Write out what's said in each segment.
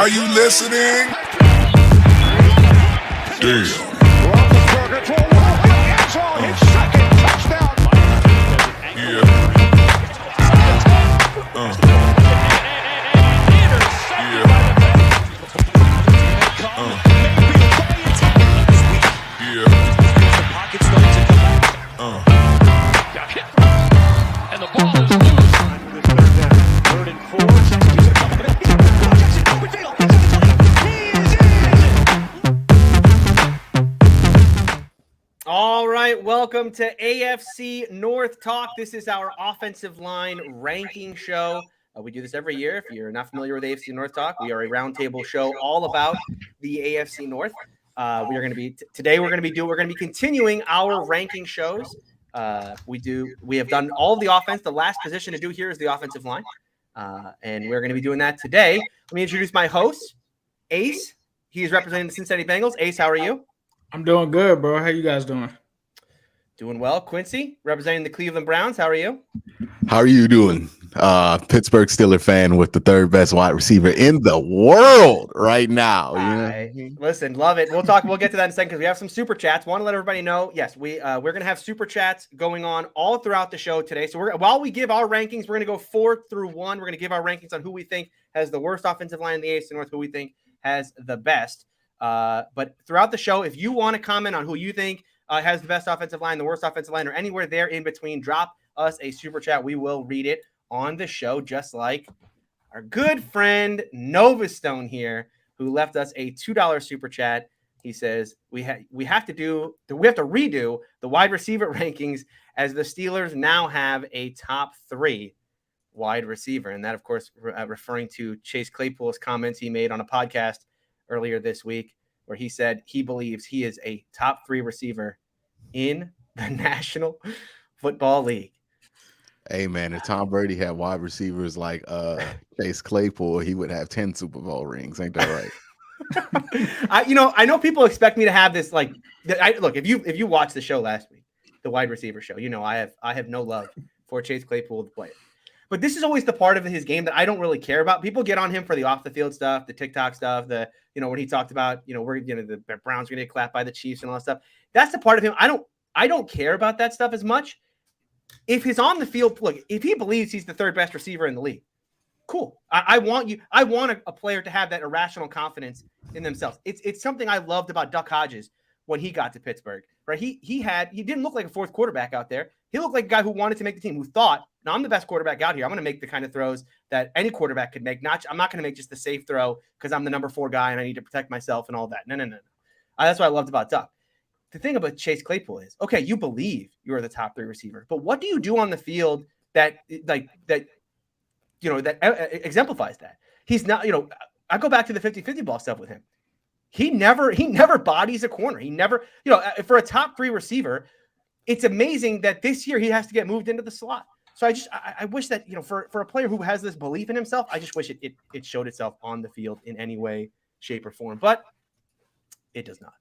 Are you listening? Damn. And the ball is loose. Third and 4. He's a couple of Jackson open field. All right, welcome to AFC North Talk. This is our offensive line ranking show. We do this every year. If you're not familiar with AFC North Talk, we are a roundtable show all about the AFC North. We are going to be today. We're going to be continuing our ranking shows. We have done all of the offense. The last position to do here is the offensive line, and we're going to be doing that today. Let me introduce my host, Ace. He is representing the Cincinnati Bengals. Ace, how are you? I'm doing good, bro. How you guys doing? Doing well. Quincy, representing the Cleveland Browns. How are you? How are you doing? Pittsburgh Steelers fan with the third best wide receiver in the world right now. Listen, love it. We'll get to that in a second because we have some super chats. Want to let everybody know, yes, we're going to have super chats going on all throughout the show today. So while we give our rankings, we're going to go 4 through 1. We're going to give our rankings on who we think has the worst offensive line in the AFC North, who we think has the best. But throughout the show, if you want to comment on who you think has the best offensive line, the worst offensive line, or anywhere there in between, drop us a super chat. We will read it on the show, just like our good friend Nova Stone here, who left us a $2 super chat. He says we have to redo the wide receiver rankings as the Steelers now have a top 3 wide receiver, and that, of course, referring to Chase Claypool's comments he made on a podcast earlier this week, where he said he believes he is a top 3 receiver in the National Football League. Hey, man, if Tom Brady had wide receivers like Chase Claypool, he would have 10 Super Bowl rings. Ain't that right? I know people expect me to have this look. If you watched the show last week, the wide receiver show, I have no love for Chase Claypool, the player. But this is always the part of his game that I don't really care about. People get on him for the off the field stuff, the TikTok stuff, when he talked about, the Browns are going to get clapped by the Chiefs and all that stuff. That's the part of him. I don't care about that stuff as much. If he's on the field, look, if he believes he's the third best receiver in the league, cool. I want a player to have that irrational confidence in themselves. It's something I loved about Duck Hodges when he got to Pittsburgh, right? He didn't look like a fourth quarterback out there. He looked like a guy who wanted to make the team, who thought, no, I'm the best quarterback out here. I'm going to make the kind of throws that any quarterback could make. I'm not going to make just the safe throw because I'm the number 4 guy and I need to protect myself and all that. No. That's what I loved about Duck. The thing about Chase Claypool is, okay, you believe you're the top 3 receiver, but what do you do on the field that exemplifies that? He's not, I go back to the 50-50 ball stuff with him. He never bodies a corner. He never, for a top 3 receiver, it's amazing that this year he has to get moved into the slot. So I wish that, for a player who has this belief in himself, I just wish it showed itself on the field in any way, shape, or form, but it does not.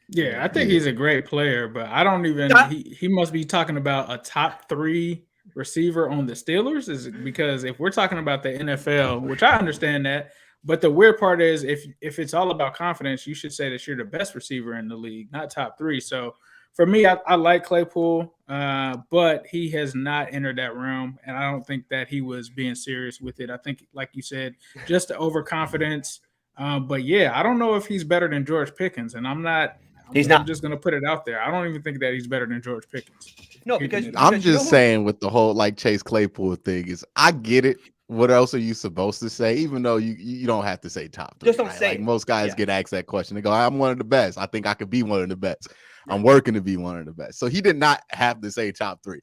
Yeah, I think he's a great player, but I don't even he must be talking about a top 3 receiver on the Steelers, because if we're talking about the NFL, which I understand that, but the weird part is if it's all about confidence, you should say that you're the best receiver in the league, not top 3. So for me, I like Claypool, but he has not entered that realm, and I don't think that he was being serious with it. I think, like you said, just the overconfidence. But yeah, I don't know if he's better than George Pickens, and I'm not. He's not. I'm just going to put it out there. I don't even think that he's better than George Pickens. No, because I'm just saying with the whole Chase Claypool thing is, I get it. What else are you supposed to say? Even though you don't have to say top 3. Just don't right? say like it. Most guys get asked that question. They go, I'm one of the best. I think I could be one of the best. I'm working to be one of the best. So he did not have to say top 3.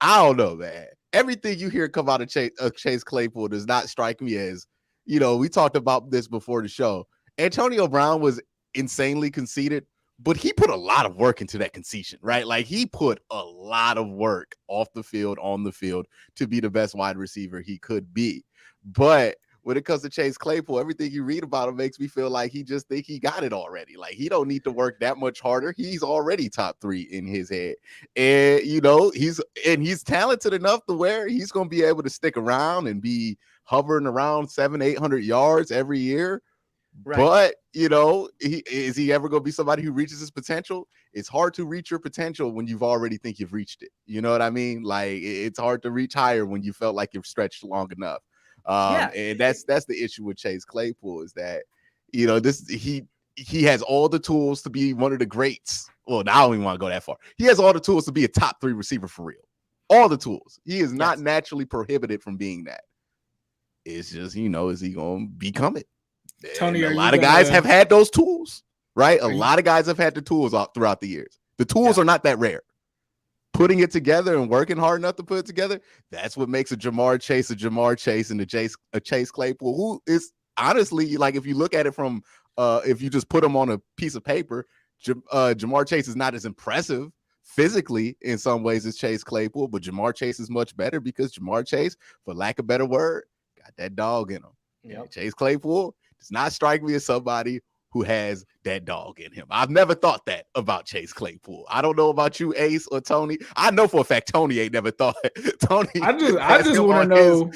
I don't know, man. Everything you hear come out of Chase Claypool does not strike me as, we talked about this before the show. Antonio Brown was insanely conceited, but he put a lot of work into that concession, right? Like, he put a lot of work off the field, on the field, to be the best wide receiver he could be. But when it comes to Chase Claypool, everything you read about him makes me feel like he just think he got it already. Like, he don't need to work that much harder. He's already top 3 in his head. And, he's talented enough to where he's going to be able to stick around and be hovering around 700-800 yards every year. Right. But, is he ever going to be somebody who reaches his potential? It's hard to reach your potential when you've already think you've reached it. You know what I mean? Like, it's hard to reach higher when you felt like you've stretched long enough. And that's the issue with Chase Claypool is that, he has all the tools to be one of the greats. Well, I don't even want to go that far. He has all the tools to be a top 3 receiver for real. All the tools. He is not naturally prohibited from being that. It's just, is he going to become it? Tony, a lot of guys have had those tools, right? A lot of guys have had the tools throughout the years. The tools are not that rare. Putting it together and working hard enough to put it together, that's what makes a Jamar Chase and a Chase Claypool, who is honestly, like, if you look at it from if you just put him on a piece of paper, Jamar Chase is not as impressive physically in some ways as Chase Claypool, but Jamar Chase is much better because Jamar Chase, for lack of a better word, got that dog in him. Yep. Chase Claypool does not strike me as somebody who has that dog in him. I've never thought that about Chase Claypool. I don't know about you, Ace or Tony. I know for a fact Tony ain't never thought. Tony, I just want to know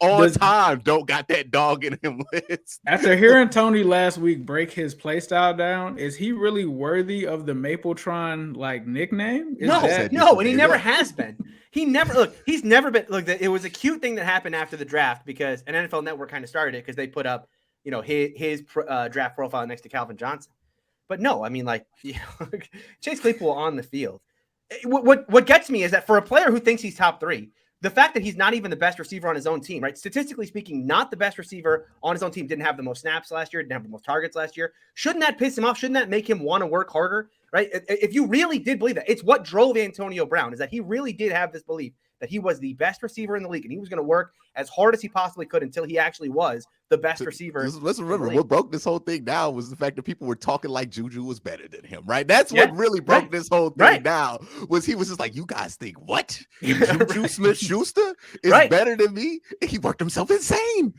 all the time. Don't got that dog in him list. After hearing Tony last week break his play style down, is he really worthy of the Mapletron nickname? No, and he never has been. He's never been. Look, it was a cute thing that happened after the draft because an NFL Network kind of started it because they put up, his draft profile next to Calvin Johnson. But no, I mean, Chase Claypool on the field. What gets me is that for a player who thinks he's top 3, the fact that he's not even the best receiver on his own team, right? Statistically speaking, not the best receiver on his own team, didn't have the most snaps last year, didn't have the most targets last year. Shouldn't that piss him off? Shouldn't that make him want to work harder, right? If you really did believe that, it's what drove Antonio Brown, is that he really did have this belief that he was the best receiver in the league and he was going to work as hard as he possibly could until he actually was the best receiver. Let's remember, what broke this whole thing down was the fact that people were talking like Juju was better than him, right? That's what really broke this whole thing down, was he was just like, you guys think what? Juju Smith-Schuster is better than me? He worked himself insane.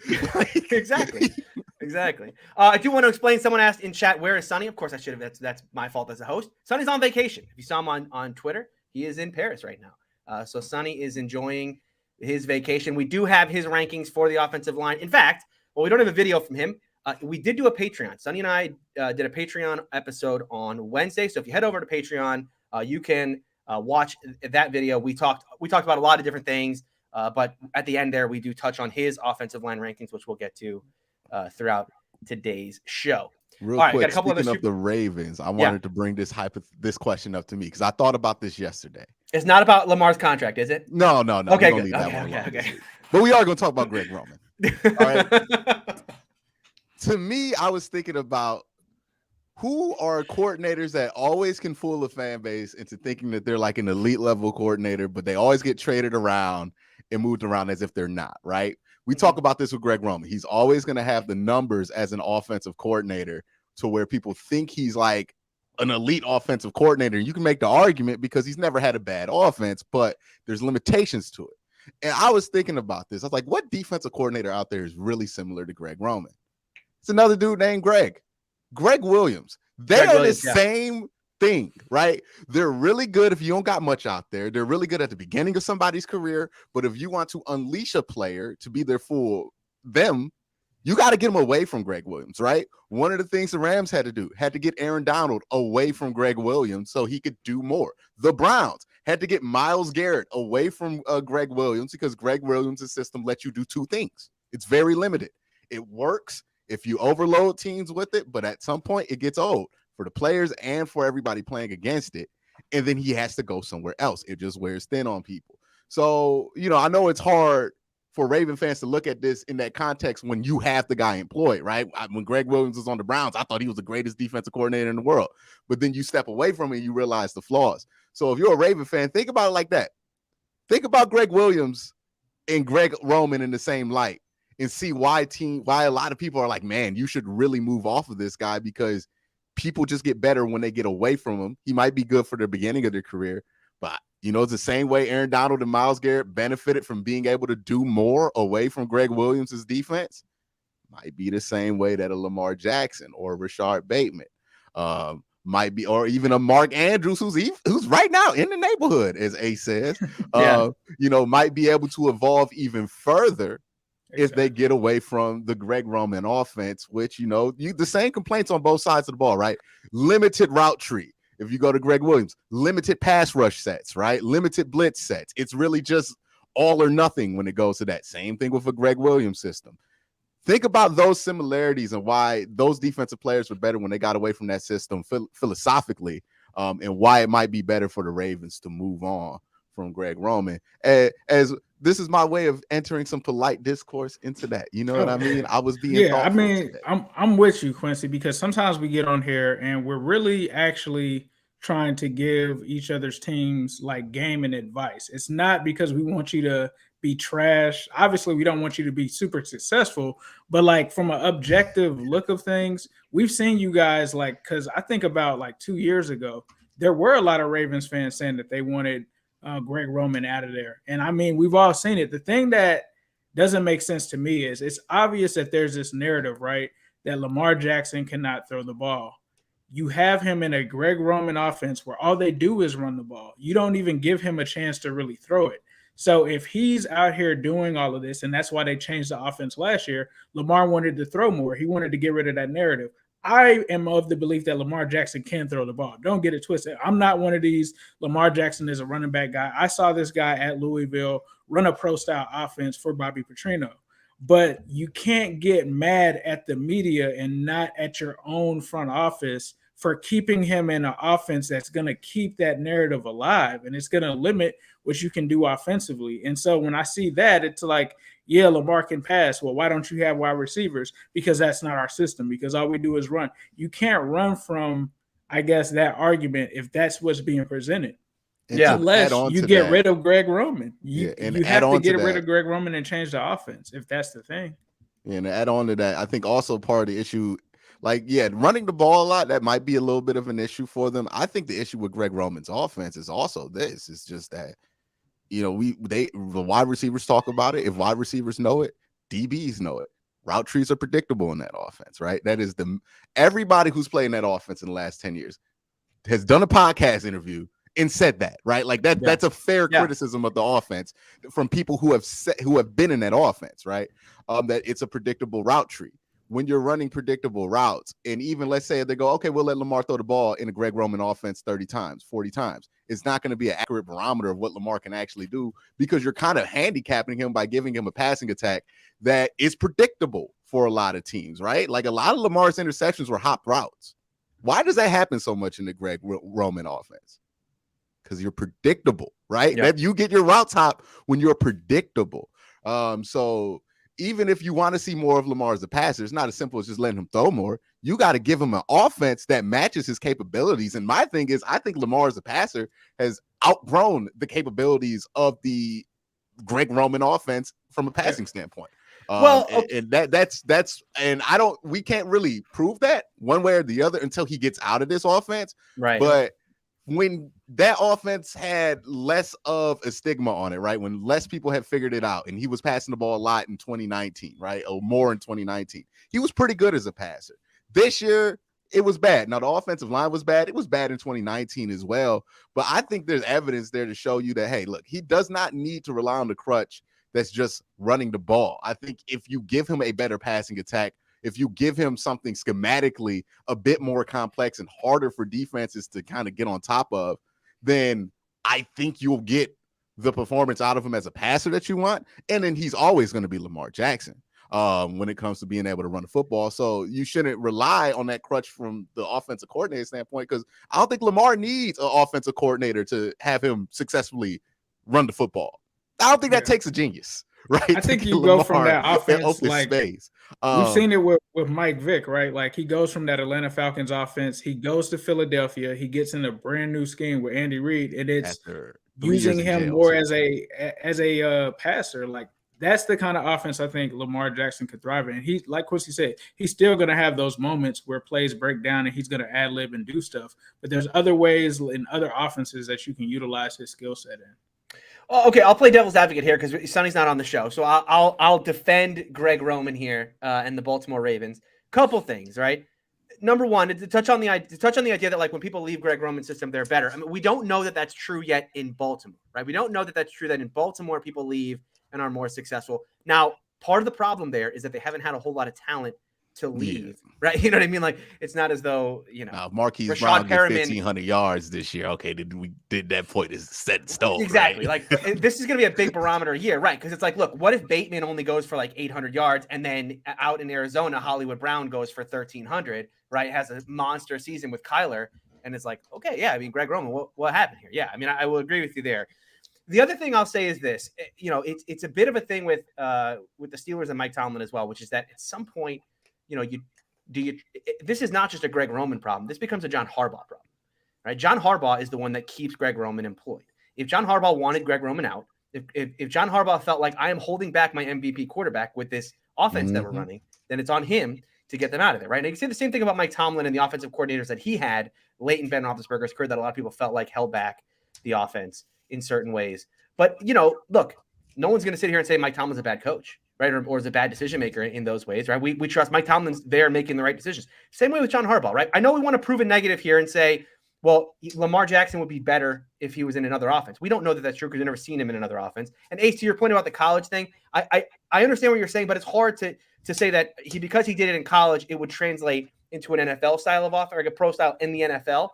Exactly. I do want to explain, someone asked in chat, where is Sonny? Of course I should have. That's my fault as a host. Sonny's on vacation. If you saw him on Twitter, he is in Paris right now. So Sonny is enjoying his vacation. We do have his rankings for the offensive line. In fact, we don't have a video from him. We did do a Patreon. Sonny and I did a Patreon episode on Wednesday. So if you head over to Patreon, you can watch that video. We talked about a lot of different things, but at the end there, we do touch on his offensive line rankings, which we'll get to throughout today's show. Real quick, speaking of the Ravens, I wanted to bring this question up to me because I thought about this yesterday. It's not about Lamar's contract, is it? No. Okay, good. Okay. But we are going to talk about Greg Roman. All right. To me, I was thinking about who are coordinators that always can fool a fan base into thinking that they're like an elite level coordinator, but they always get traded around and moved around as if they're not, right? We talk about this with Greg Roman. He's always going to have the numbers as an offensive coordinator to where people think he's like an elite offensive coordinator. You can make the argument because he's never had a bad offense, but there's limitations to it. And I was thinking about this. I was like, what defensive coordinator out there is really similar to Greg Roman? It's another dude named Greg Williams. They're the same thing, right? They're really good if you don't got much out there. They're really good at the beginning of somebody's career, but if you want to unleash a player to be there for them, you got to get them away from Greg Williams, right? One of the things the Rams had to get Aaron Donald away from Greg Williams so he could do more. The Browns had to get Myles Garrett away from Greg Williams because Greg Williams' system lets you do two things. It's very limited. It works if you overload teams with it, but at some point it gets old for the players and for everybody playing against it. And then he has to go somewhere else. It just wears thin on people. So, I know it's hard for Raven fans to look at this in that context when you have the guy employed, right? When Greg Williams was on the Browns, I thought he was the greatest defensive coordinator in the world. But then you step away from it and you realize the flaws. So if you're a Raven fan, think about it like that. Think about Greg Williams and Greg Roman in the same light and see why a lot of people are like, man, you should really move off of this guy because people just get better when they get away from him. He might be good for the beginning of their career, but it's the same way Aaron Donald and Myles Garrett benefited from being able to do more away from Greg Williams' defense. Might be the same way that a Lamar Jackson or a Rashard Bateman might be, or even a Mark Andrews, who's right now in the neighborhood, as Ace says, might be able to evolve even further if they get away from the Greg Roman offense, which, the same complaints on both sides of the ball, right? Limited route tree. If you go to Greg Williams, limited pass rush sets, right? Limited blitz sets. It's really just all or nothing when it goes to that. Same thing with a Greg Williams system. Think about those similarities and why those defensive players were better when they got away from that system philosophically, and why it might be better for the Ravens to move on from Greg Roman. As this is my way of entering some polite discourse into that. You know what I mean? I was being thoughtful. I mean, I'm with you, Quincy, because sometimes we get on here and we're really actually trying to give each other's teams like game and advice. It's not because we want you to be trash. Obviously, we don't want you to be super successful, but like from an objective look of things, we've seen you guys because I think about like 2 years ago, there were a lot of Ravens fans saying that they wanted Greg Roman out of there. And I mean, we've all seen it. The thing that doesn't make sense to me is it's obvious that there's this narrative, right, that Lamar Jackson cannot throw the ball. You have him in a Greg Roman offense where all they do is run the ball. You don't even give him a chance to really throw it. So if he's out here doing all of this, and that's why they changed the offense last year, Lamar wanted to throw more. He wanted to get rid of that narrative. I am of the belief that Lamar Jackson can throw the ball. Don't get it twisted. I'm not one of these Lamar Jackson is a running back guy. I saw this guy at Louisville run a pro-style offense for Bobby Petrino. But you can't get mad at the media and not at your own front office for keeping him in an offense that's going to keep that narrative alive, and it's going to limit what you can do offensively. And so when I see that, it's like, yeah, Lamar can pass. Well, why don't you have wide receivers? Because that's not our system, because all we do is run. You can't run from, I guess, that argument if that's what's being presented. Unless you get rid of Greg Roman. You have to get rid of Greg Roman and change the offense if that's the thing. And to add on to that, I think also part of the issue, running the ball a lot, that might be a little bit of an issue for them. I think the issue with Greg Roman's offense is also this. It's just that, the wide receivers talk about it. If wide receivers know it, DBs know it. Route trees are predictable in that offense, right? That is everybody who's played in that offense in the last 10 years has done a podcast interview and said that, right? Like that. Yeah. That's a fair criticism of the offense from people who have been in that offense, right? That it's a predictable route tree. When you're running predictable routes, and even let's say they go, okay, we'll let Lamar throw the ball in a Greg Roman offense 30 times, 40 times. It's not going to be an accurate barometer of what Lamar can actually do, because you're kind of handicapping him by giving him a passing attack that is predictable for a lot of teams, right? Like a lot of Lamar's interceptions were hop routes. Why does that happen so much in the Greg Roman offense? Because you're predictable, right? Yeah. You get your routes hop when you're predictable. So even if you want to see more of Lamar as a passer, it's not as simple as just letting him throw more. You got to give him an offense that matches his capabilities. And my thing is, I think Lamar as a passer has outgrown the capabilities of the Greg Roman offense from a passing standpoint. And we can't really prove that one way or the other until he gets out of this offense. Right. But when that offense had less of a stigma on it, right? When less people had figured it out, and he was passing the ball a lot in 2019, right? Or more in 2019, he was pretty good as a passer. This year, it was bad. Now, the offensive line was bad. It was bad in 2019 as well. But I think there's evidence there to show you that, hey, look, he does not need to rely on the crutch that's just running the ball. I think if you give him a better passing attack, if you give him something schematically a bit more complex and harder for defenses to kind of get on top of, then I think you'll get the performance out of him as a passer that you want. And then he's always going to be Lamar Jackson when it comes to being able to run the football. So you shouldn't rely on that crutch from the offensive coordinator standpoint, because I don't think Lamar needs an offensive coordinator to have him successfully run the football. I don't think that takes a genius. Right, I think you go from that offense like space. We've seen it with Mike Vick, right? Like he goes from that Atlanta Falcons offense, he goes to Philadelphia, he gets in a brand new scheme with Andy Reid, and it's using him more as a passer. Like that's the kind of offense I think Lamar Jackson could thrive in. And he, like Quincy said, he's still going to have those moments where plays break down and he's going to ad lib and do stuff. But there's other ways in other offenses that you can utilize his skill set in. Okay, I'll play devil's advocate here because Sonny's not on the show, so I'll defend Greg Roman here and the Baltimore Ravens. Couple things, right? Number one, to touch on the idea that like when people leave Greg Roman's system, they're better. I mean, we don't know that that's true yet in Baltimore, right? We don't know that that's true that in Baltimore people leave and are more successful. Now, part of the problem there is that they haven't had a whole lot of talent to leave, right? You know what I mean? Like, it's not as though, Marquise Rashad Brown get Perriman- 1,500 yards this year. Okay, did that point is set in stone. Exactly. Right? Like, this is going to be a big barometer year, right? Because it's like, look, what if Bateman only goes for like 800 yards, and then out in Arizona, Hollywood Brown goes for 1,300, right? Has a monster season with Kyler, and it's like, okay, yeah, I mean, Greg Roman, what happened here? Yeah, I mean, I will agree with you there. The other thing I'll say is this, it's a bit of a thing with the Steelers and Mike Tomlin as well, which is that at some point, this is not just a Greg Roman problem. This becomes a John Harbaugh problem, right? John Harbaugh is the one that keeps Greg Roman employed. If John Harbaugh wanted Greg Roman out, if John Harbaugh felt like I am holding back my MVP quarterback with this offense that we're running, then it's on him to get them out of there, right? And you can say the same thing about Mike Tomlin and the offensive coordinators that he had late in Ben Roethlisberger's career that a lot of people felt like held back the offense in certain ways. But, look, no one's going to sit here and say Mike Tomlin's a bad coach, right? Or is a bad decision maker in those ways, right? We trust Mike Tomlin's there making the right decisions. Same way with John Harbaugh, right? I know we want to prove a negative here and say, well, Lamar Jackson would be better if he was in another offense. We don't know that that's true because we've never seen him in another offense. And Ace, to your point about the college thing, I understand what you're saying, but it's hard to say that because he did it in college, it would translate into an NFL style of offense or like a pro style in the NFL.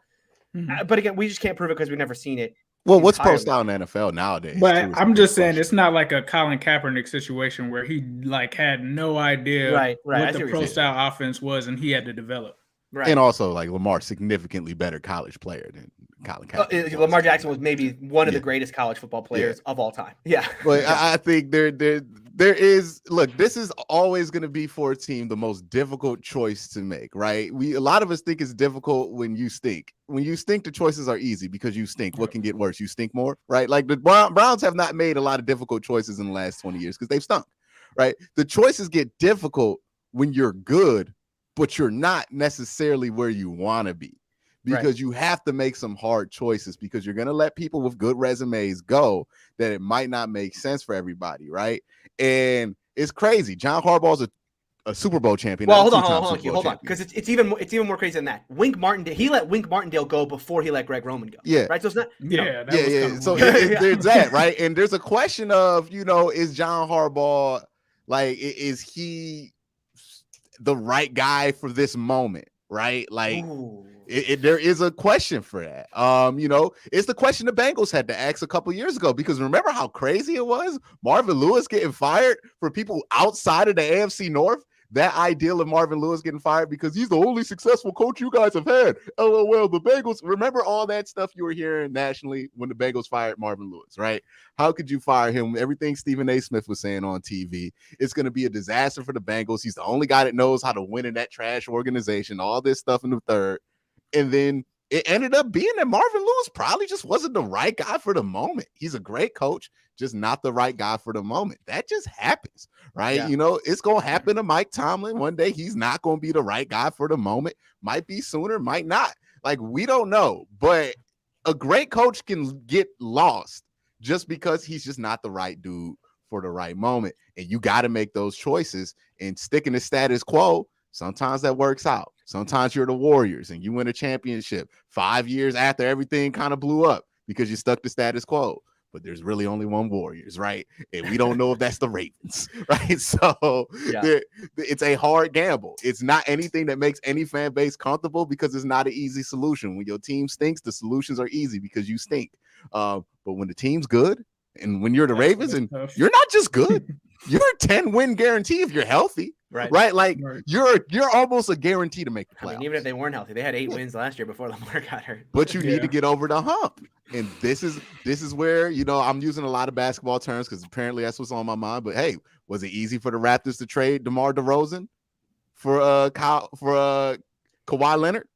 But again, we just can't prove it because we've never seen it. Well, what's pro style in the NFL nowadays? But I'm just saying it's not like a Colin Kaepernick situation where he had no idea what the pro style offense was and he had to develop. Right. And also, like, Lamar, significantly better college player than Colin Kaepernick. Lamar Jackson was maybe one of the greatest college football players of all time. Yeah. But I think there is, look, this is always going to be for a team the most difficult choice to make, right? A lot of us think it's difficult when you stink. When you stink, the choices are easy because you stink. What can get worse? You stink more, right? Like the Browns have not made a lot of difficult choices in the last 20 years because they've stunk, right? The choices get difficult when you're good, but you're not necessarily where you want to be because you have to make some hard choices because you're going to let people with good resumes go that it might not make sense for everybody, right? And it's crazy. John Harbaugh's a Super Bowl champion. Well, hold on, because it's even more crazy than that. Wink Martindale, he let Wink Martindale go before he let Greg Roman go. Yeah, right. So it's not. So there's that, right? And there's a question of, is John Harbaugh is he the right guy for this moment, right? Like, there is a question for that. It's the question the Bengals had to ask a couple years ago because remember how crazy it was? Marvin Lewis getting fired for people outside of the AFC North. That ideal of Marvin Lewis getting fired because he's the only successful coach you guys have had. LOL, the Bengals. Remember all that stuff you were hearing nationally when the Bengals fired Marvin Lewis, right? How could you fire him? Everything Stephen A. Smith was saying on TV. It's going to be a disaster for the Bengals. He's the only guy that knows how to win in that trash organization. All this stuff in the third. And then it ended up being that Marvin Lewis probably just wasn't the right guy for the moment. He's a great coach, just not the right guy for the moment. That just happens, right? Yeah. It's going to happen to Mike Tomlin. One day he's not going to be the right guy for the moment. Might be sooner, might not. Like, we don't know. But a great coach can get lost just because he's just not the right dude for the right moment. And you got to make those choices and sticking to status quo. Sometimes that works out. Sometimes you're the Warriors and you win a championship 5 years after everything kind of blew up because you stuck to status quo. But there's really only one Warriors, right? And we don't know if that's the Ravens, right? So it's a hard gamble. It's not anything that makes any fan base comfortable because it's not an easy solution. When your team stinks, the solutions are easy because you stink. But when the team's good and when you're the Ravens and you're not just good, you're a 10-win guarantee if you're healthy. Right. Like you're almost a guarantee to make the playoffs. I mean, even if they weren't healthy, they had 8 wins last year before Lamar got hurt. But you need to get over the hump. And this is where, I'm using a lot of basketball terms because apparently that's what's on my mind. But hey, was it easy for the Raptors to trade DeMar DeRozan for Kawhi Leonard?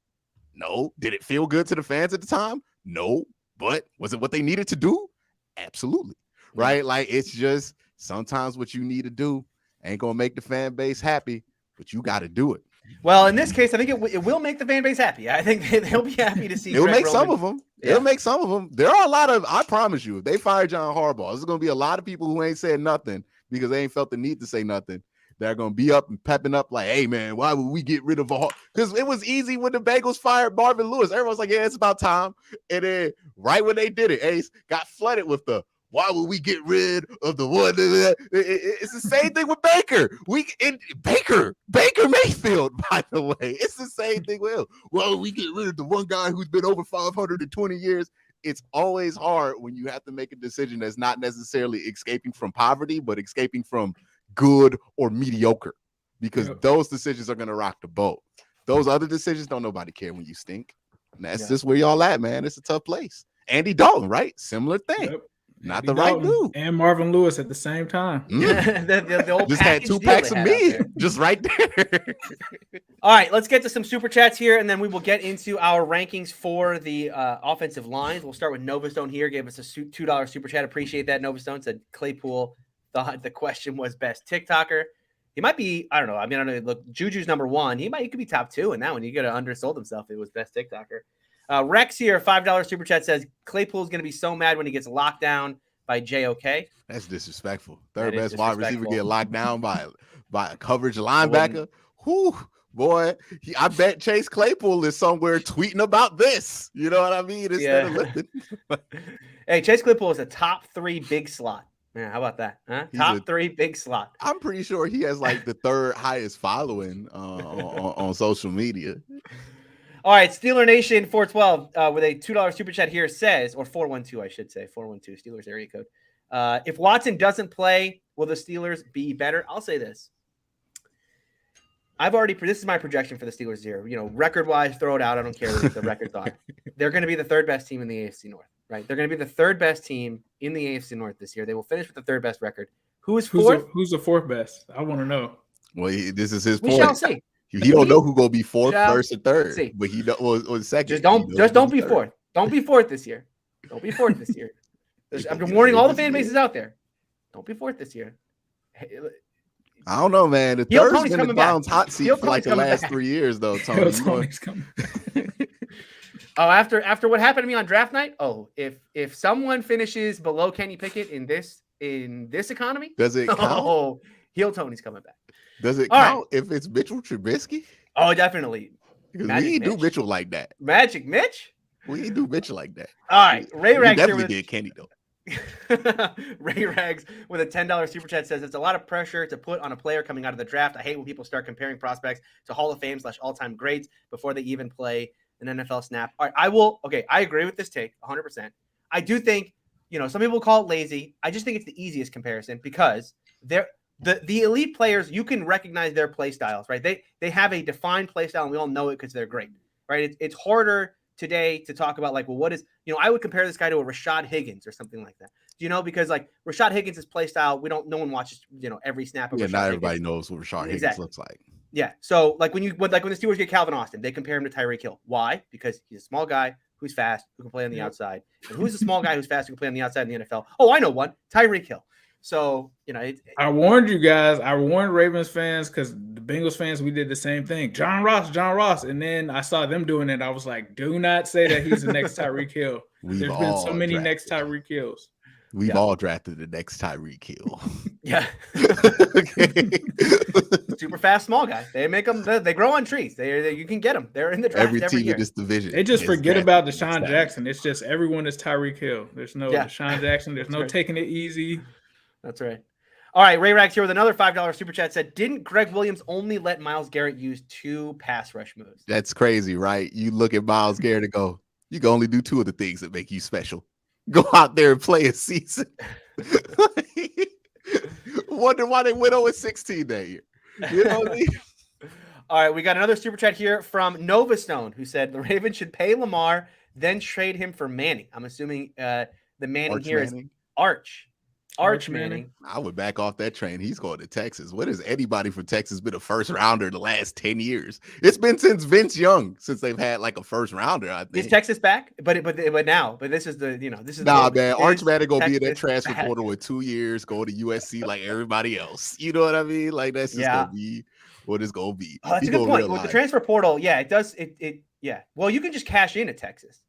No. Did it feel good to the fans at the time? No. But was it what they needed to do? Absolutely. Right? Like, it's just sometimes what you need to do ain't gonna make the fan base happy, but you got to do it. Well, in this case, I think it will make the fan base happy. I think they'll be happy to see. It'll make some of them. Yeah. It'll make some of them. There are a lot of. I promise you, if they fire John Harbaugh, there's gonna be a lot of people who ain't saying nothing because they ain't felt the need to say nothing. They're gonna be up and pepping up like, "Hey, man, why would we get rid of a?" Because it was easy when the Bengals fired Marvin Lewis. Everyone's like, "Yeah, it's about time." And then right when they did it, Ace got flooded with the, why would we get rid of the one? It's the same thing with Baker. Baker Mayfield, by the way. It's the same thing with him. Well, we get rid of the one guy who's been over 520 years. It's always hard when you have to make a decision that's not necessarily escaping from poverty, but escaping from good or mediocre, because those decisions are going to rock the boat. Those other decisions, don't nobody care when you stink. And that's just where y'all at, man. It's a tough place. Andy Dalton, right? Similar thing. Yep. Not Andy the Dalton right dude. and Marvin Lewis at the same time. The old Just had 2 packs of me, just right there. All right, let's get to some super chats here, and then we will get into our rankings for the offensive lines. We'll start with Nova Stone here. Gave us a $2 super chat. Appreciate that. Nova Stone said Claypool thought the question was best TikToker. He might be, I don't know. I mean, I don't know. Look, Juju's number 1. He could be top 2 in that one. He could have undersold himself if it was best TikToker. Rex here, $5 super chat says Claypool's going to be so mad when he gets locked down by JOK. That's disrespectful. Third best wide receiver get locked down by a coverage linebacker. Whew, boy. I bet Chase Claypool is somewhere tweeting about this. You know what I mean? Instead of lifting. Hey, Chase Claypool is a top 3 big slot. Yeah, how about that? Huh? Top 3 big slot. I'm pretty sure he has like the 3rd highest following on social media. All right, Steeler Nation 412 with a $2 super chat here says, or 412, I should say, 412 Steelers area code. If Watson doesn't play, will the Steelers be better? I'll say this. This is my projection for the Steelers here. You know, record-wise, throw it out. I don't care what the records are. They're going to be the 3rd best team in the AFC North, right? They're going to be the 3rd best team in the AFC North this year. They will finish with the 3rd best record. Who's 4th? Who's the 4th best? I want to know. Well, this is his point. We shall see. He don't know who gonna be 4th, 1st, or 3rd. See. But he was second. Just don't be 4th. Don't be 4th this year. Don't be 4th this year. I'm warning all the fan bases out there. Don't be 4th this year. I don't know, man. The third's been the Browns' hot seat for like the last 3 years, though. Tony's coming. Oh, after what happened to me on draft night. Oh, if someone finishes below Kenny Pickett in this economy, does it count? Oh, heel Tony's coming back. Does it count if it's Mitchell Trubisky? Oh, definitely. We ain't do Mitchell like that. Magic Mitch? We ain't do Mitchell like that. All right. Ray Rags definitely did Kenny, though. Ray Rags with a $10 super chat says it's a lot of pressure to put on a player coming out of the draft. I hate when people start comparing prospects to Hall of Fame / all-time greats before they even play an NFL snap. All right, I agree with this take 100%. I do think, some people call it lazy. I just think it's the easiest comparison because the elite players, you can recognize their play styles, right? They have a defined play style, and we all know it because they're great, right? It's harder today to talk about what is, I would compare this guy to a Rashad Higgins or something like that. Because Rashad Higgins' play style, no one watches, every snap of Rashad not Higgins. Everybody knows what Rashad Higgins looks like. Yeah. So when the Steelers get Calvin Austin, they compare him to Tyreek Hill. Why? Because he's a small guy who's fast, who can play on the outside. And who's a small guy who's fast, who can play on the outside in the NFL? Oh, I know one. Tyreek Hill. So, I warned you guys. I warned Ravens fans because the Bengals fans, we did the same thing. John Ross. And then I saw them doing it. I was like, do not say that he's the next Tyreek Hill. There's been so many next Tyreek Hills. We've all drafted the next Tyreek Hill. Yeah. Super fast small guy. They make them. They grow on trees. You can get them. They're in the draft every team year. in this division. They just forget about Deshaun Jackson. It's just everyone is Tyreek Hill. There's no Deshaun Jackson. There's no taking it easy. That's right. All right, Ray Rags here with another $5 super chat said, didn't Greg Williams only let Myles Garrett use 2 pass rush moves? That's crazy, right? You look at Myles Garrett and go, you can only do 2 of the things that make you special. Go out there and play a season. Wonder why they went 0-16 that year. You know what I mean? All right, we got another super chat here from Nova Stone, who said the Ravens should pay Lamar, then trade him for Manning. I'm assuming the Manning is Arch Manning. I would back off that train. He's going to Texas. What has anybody from Texas been a first rounder the last 10 years? It's been since Vince Young, since they've had a first rounder, I think. Is Texas back? But this is man. Arch Manning gonna be in that transfer portal in 2 years, go to USC like everybody else. You know what I mean? That's just gonna be what it's gonna be. Oh, that's a good point. With the transfer portal, it does yeah. Well, you can just cash in at Texas.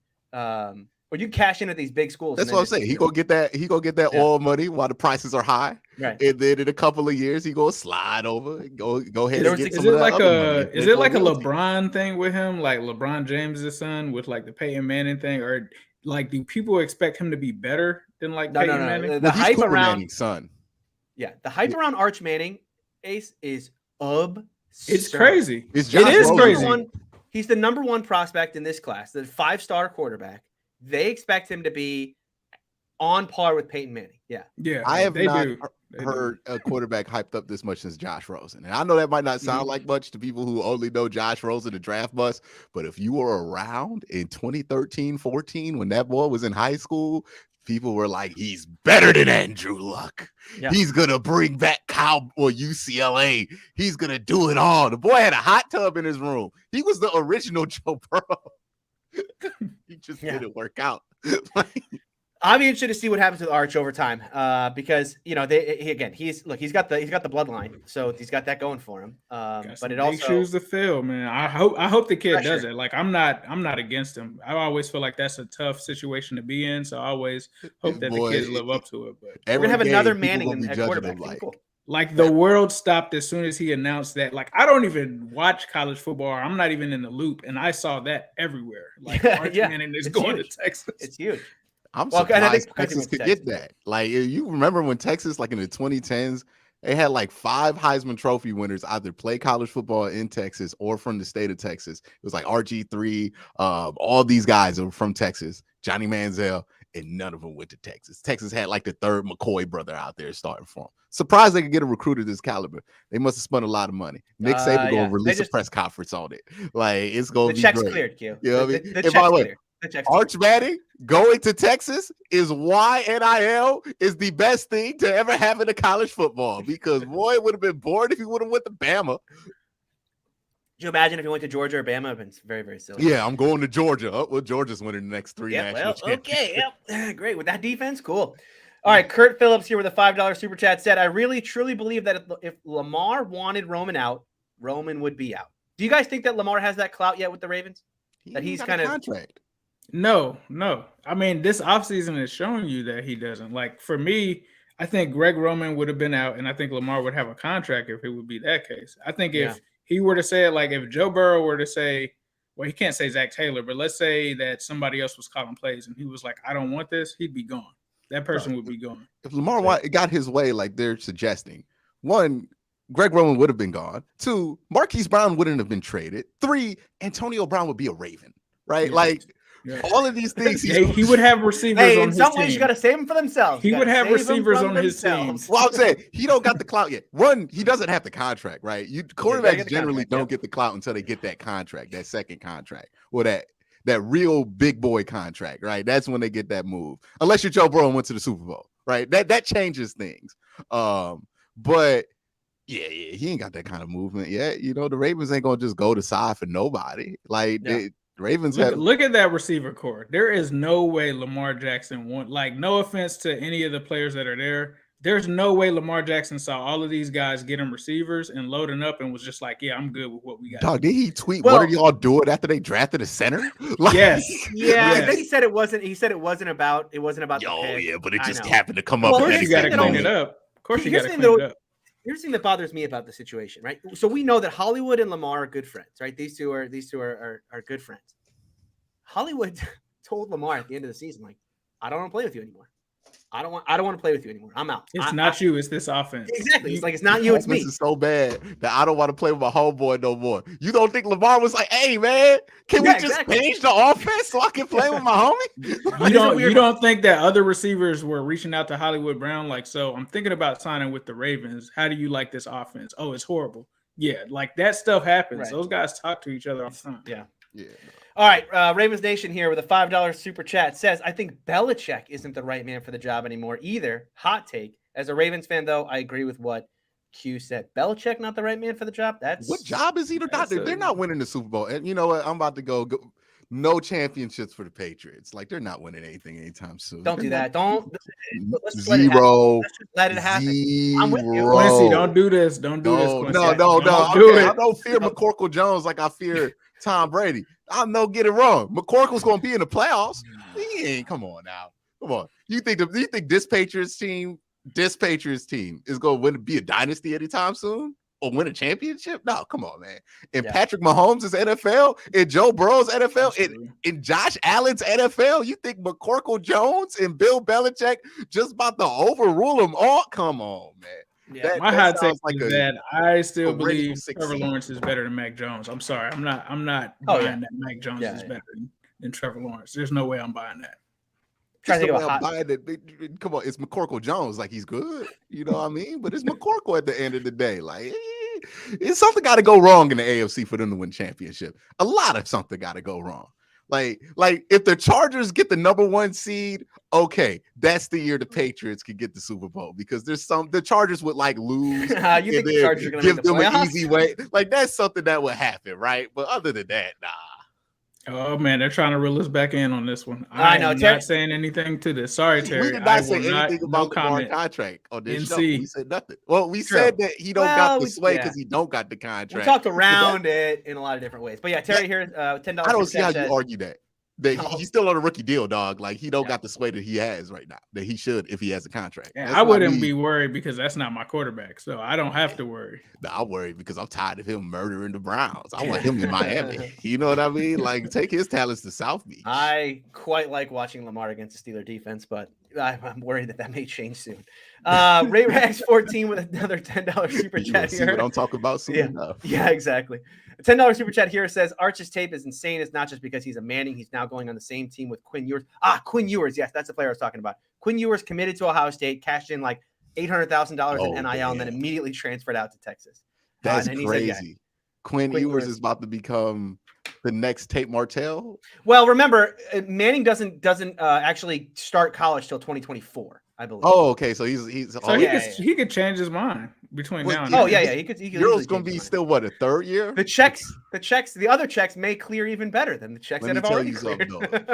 Or you cash in at these big schools. That's what I'm saying. He gonna get that oil money while the prices are high. Right. And then in a couple of years, he gonna slide over. Go ahead and get is it like a LeBron thing with him, like LeBron James' son with the Peyton Manning thing, or do people expect him to be better than like No, Peyton Manning? The Well, he's hype Cooper around Manning's son. the hype around Arch Manning, Ace, is absurd. It's crazy. It's It Josh is Rosen. crazy. He's the number one prospect in this class, the 5-star quarterback. They expect him to be on par with Peyton Manning. Yeah. Yeah, I have they not do. They heard a quarterback hyped up this much since Josh Rosen. And I know that might not sound like much to people who only know Josh Rosen, the draft bust, but if you were around in 2013, 14, when that boy was in high school, people were like, he's better than Andrew Luck. Yeah. He's going to bring back UCLA. He's going to do it all. The boy had a hot tub in his room. He was the original Joe Burrow. He just didn't work out. I'll be interested to see what happens with Arch over time, because he's got the bloodline, so he's got that going for him. But it also shoes to fill, man. I hope the kid does pressure. it. Like I'm not against him. I always feel like that's a tough situation to be in, so I always hope that the kids live up to it. But we're gonna have another Manning at quarterback. Cool. Like the world stopped as soon as he announced that. Like I don't even watch college football. I'm not even in the loop, and I saw that everywhere. Like Arch Manning is going to Texas. It's huge. I'm surprised Texas could get that. Like, you remember when Texas, like in the 2010s, they had like 5 Heisman Trophy winners either play college football in Texas or from the state of Texas. It was like RG3, all these guys are from Texas, Johnny Manziel, and none of them went to Texas. Texas had like the 3rd McCoy brother out there starting for them. Surprised they could get a recruiter this caliber. They must have spent a lot of money. Nick Saban going to release a press conference on it. Like, it's going to be check's great. cleared, Q. You know what I mean? The check's cleared. Arch Manning going to Texas is why NIL is the best thing to ever happen to college football, because boy, it would have been bored if he would have went to Bama. Could you imagine if he went to Georgia or Bama? It would have been very, very silly. Yeah, I'm going to Georgia. Oh, well, Georgia's winning the next 3 national championships. Okay, yep. Great. With that defense, cool. All right, Kurt Phillips here with a $5 super chat said, I really, truly believe that if Lamar wanted Roman out, Roman would be out. Do you guys think that Lamar has that clout yet with the Ravens? That he's kind of contract. No. I mean, this offseason is showing you that he doesn't. Like, for me, I think Greg Roman would have been out, and I think Lamar would have a contract if it would be that case. I think if he were to say it, like if Joe Burrow were to say, well, he can't say Zach Taylor, but let's say that somebody else was calling plays and he was like, I don't want this, he'd be gone. That person would be gone. If Lamar got his way, like they're suggesting, 1, Greg Roman would have been gone. 2, Marquise Brown wouldn't have been traded. 3, Antonio Brown would be a Raven, right? Yeah. Like, all of these things. He would have receivers on his team. In some ways, you got to save them for themselves. He would have receivers on his team. Well, I'm saying he don't got the clout yet. 1, he doesn't have the contract, right? Quarterbacks generally don't get the clout until they get that contract, that second contract, or that real big boy contract, right? That's when they get that move. Unless you're Joe Burrow and went to the Super Bowl, right? That changes things. But yeah, he ain't got that kind of movement yet. You know, the Ravens ain't gonna just go to side for nobody. Like the Ravens look at that receiver core. There is no way Lamar Jackson won. Like, no offense to any of the players that are there. There's no way Lamar Jackson saw all of these guys getting receivers and loading up and was just like, yeah, I'm good with what we got. Dog, did he tweet, what are y'all doing after they drafted a center? Like, yes. Yeah. I think he said it wasn't about but it just happened to come up. Of course you got to clean it up. Of course you got to clean it up. Here's the thing that bothers me about the situation, right? So we know that Hollywood and Lamar are good friends, right? These two are good friends. Hollywood told Lamar at the end of the season, like, I don't want to play with you anymore. I don't want to play with you anymore. I'm out. It's not you. It's this offense. Exactly. It's like, it's not you. It's me. This is so bad that I don't want to play with my homeboy no more. You don't think Lamar was like, hey, man, can we just change the offense so I can play with my homie? You don't think that other receivers were reaching out to Hollywood Brown? Like, so I'm thinking about signing with the Ravens. How do you like this offense? Oh, it's horrible. Yeah, like that stuff happens. Right. Those guys talk to each other all the time. Yeah. All right, Ravens Nation here with a $5 super chat says, I think Belichick isn't the right man for the job anymore either. Hot take. As a Ravens fan, though, I agree with what Q said. Belichick not the right man for the job? What job is he? They're not winning the Super Bowl. And you know what? I'm about to go no championships for the Patriots. Like, they're not winning anything anytime soon. Don't do that. Don't. Zero. Let it happen. I'm with you. Quincy, don't do this. Don't do this, Quincy. No. I don't fear McCorkle Jones like I fear Tom Brady. I know, get it wrong. McCorkle's going to be in the playoffs. He ain't. Come on now. Come on. You think this Patriots team is going to be a dynasty anytime soon? or win a championship? No, come on, man. In Yeah. Patrick Mahomes' NFL, in Joe Burrow's NFL, That's true. in Josh Allen's NFL, you think McCorkle Jones and Bill Belichick just about to overrule them all? Come on, man. Yeah. My hot take sounds like is that I still perennial believe success. Trevor Lawrence is better than Mac Jones. I'm sorry. I'm not Oh, buying yeah. that Mac Jones Yeah, is yeah. better than Trevor Lawrence. There's no way I'm buying that. Trying to think There's of no a way I'm buying it. Come on, it's McCorkle Jones. Like, he's good, you know what I mean? But it's McCorkle at the end of the day. Like, it's something got to go wrong in the AFC for them to win championship. A lot of something got to go wrong. Like if the Chargers get the number 1 seed, okay, that's the year the Patriots could get the Super Bowl, because the Chargers would like lose. You think the Chargers are going to give make the them an playoffs? easy way. Like, that's something that would happen, right? But other than that, nah. Oh man, they're trying to reel us back in on this one. I know, I'm Terry. not saying anything to this. Sorry, Terry. We did not say will anything no about Lamar's comment. contract on this show. NC. We said nothing. Well, we True. said that he don't Well, got the we- sway yeah. because he don't got the We contract. talked around it in a lot of different ways. But yeah, Terry here, $10. I don't see how says, you argue that. He's still on a rookie deal, dog. Like, he don't got the sway that he has right now, that he should if he has a contract. Yeah, That's I why wouldn't be worried because that's not my quarterback, so I don't have to worry. Nah, I'm worried because I'm tired of him murdering the Browns. I want him in Miami. You know what I mean? Like, take his talents to South Beach. I quite like watching Lamar against the Steeler defense, but I'm worried that may change soon. Ray Rags 14 with another $10 super You chat see here. what I'm talking about soon Yeah. enough. Yeah, exactly. A $10 super chat here says Arch's tape is insane. It's not just because he's a Manning. He's now going on the same team with Quinn Ewers. Quinn Ewers. Yes, that's the player I was talking about. Quinn Ewers committed to Ohio State, cashed in like $800,000 in NIL, and then immediately transferred out to Texas. That's and he crazy. said, yeah. Quinn Quinn Ewers Ewers. is about to become the next Tate Martell. Well, remember, Manning doesn't actually start college till 2024, I believe. Oh, okay. So he's So oh, he could change his mind between Well, now and Oh then. yeah. He could. Euro's gonna be still what, a third year? The other checks may clear even better than the checks Let that me have tell already you cleared. something,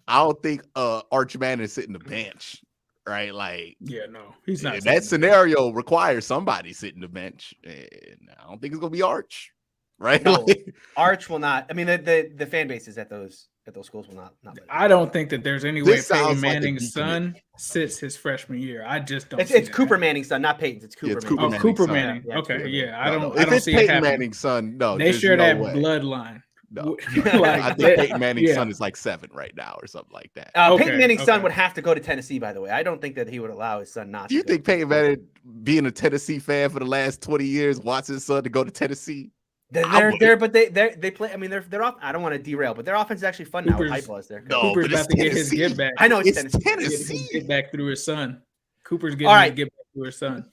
I don't think Arch Manning is sitting the bench, right? Like, Yeah, no, he's not. that scenario requires somebody sitting the bench, and I don't think it's gonna be Arch, right? No. Like, Arch will not. I mean, the fan bases at those schools will not. Let it. I don't think that there's any way This sounds Peyton like a Manning's decommit. son sits his freshman year. I just don't. It's see that Cooper happening. Manning's son, not Peyton's. It's Cooper. it's Manning. Cooper Oh, Manning's Cooper son. Manning. Yeah, Okay, Cooper yeah. I no, don't. no. I If don't it's see it Peyton happening. Manning's son, no, They there's share no that way. bloodline. No. Like, I think Peyton Manning's yeah. son is like 7 right now or something like that. Peyton Manning's son okay. would have to go to Tennessee. By the way, I don't think that he would allow his son not. Do you to go think Peyton Manning, being a Tennessee fan for the last 20 years, wants his son to go to Tennessee? They're there, but they play. I mean, they're off. I don't want to derail, but their offense is actually fun now with Cooper's- Heupel as their coach. No, Cooper's but it's about to get his Tennessee. get back. I know it's It's Tennessee. Get his Tennessee. get back through his son. Cooper's getting All his right. get back through his son.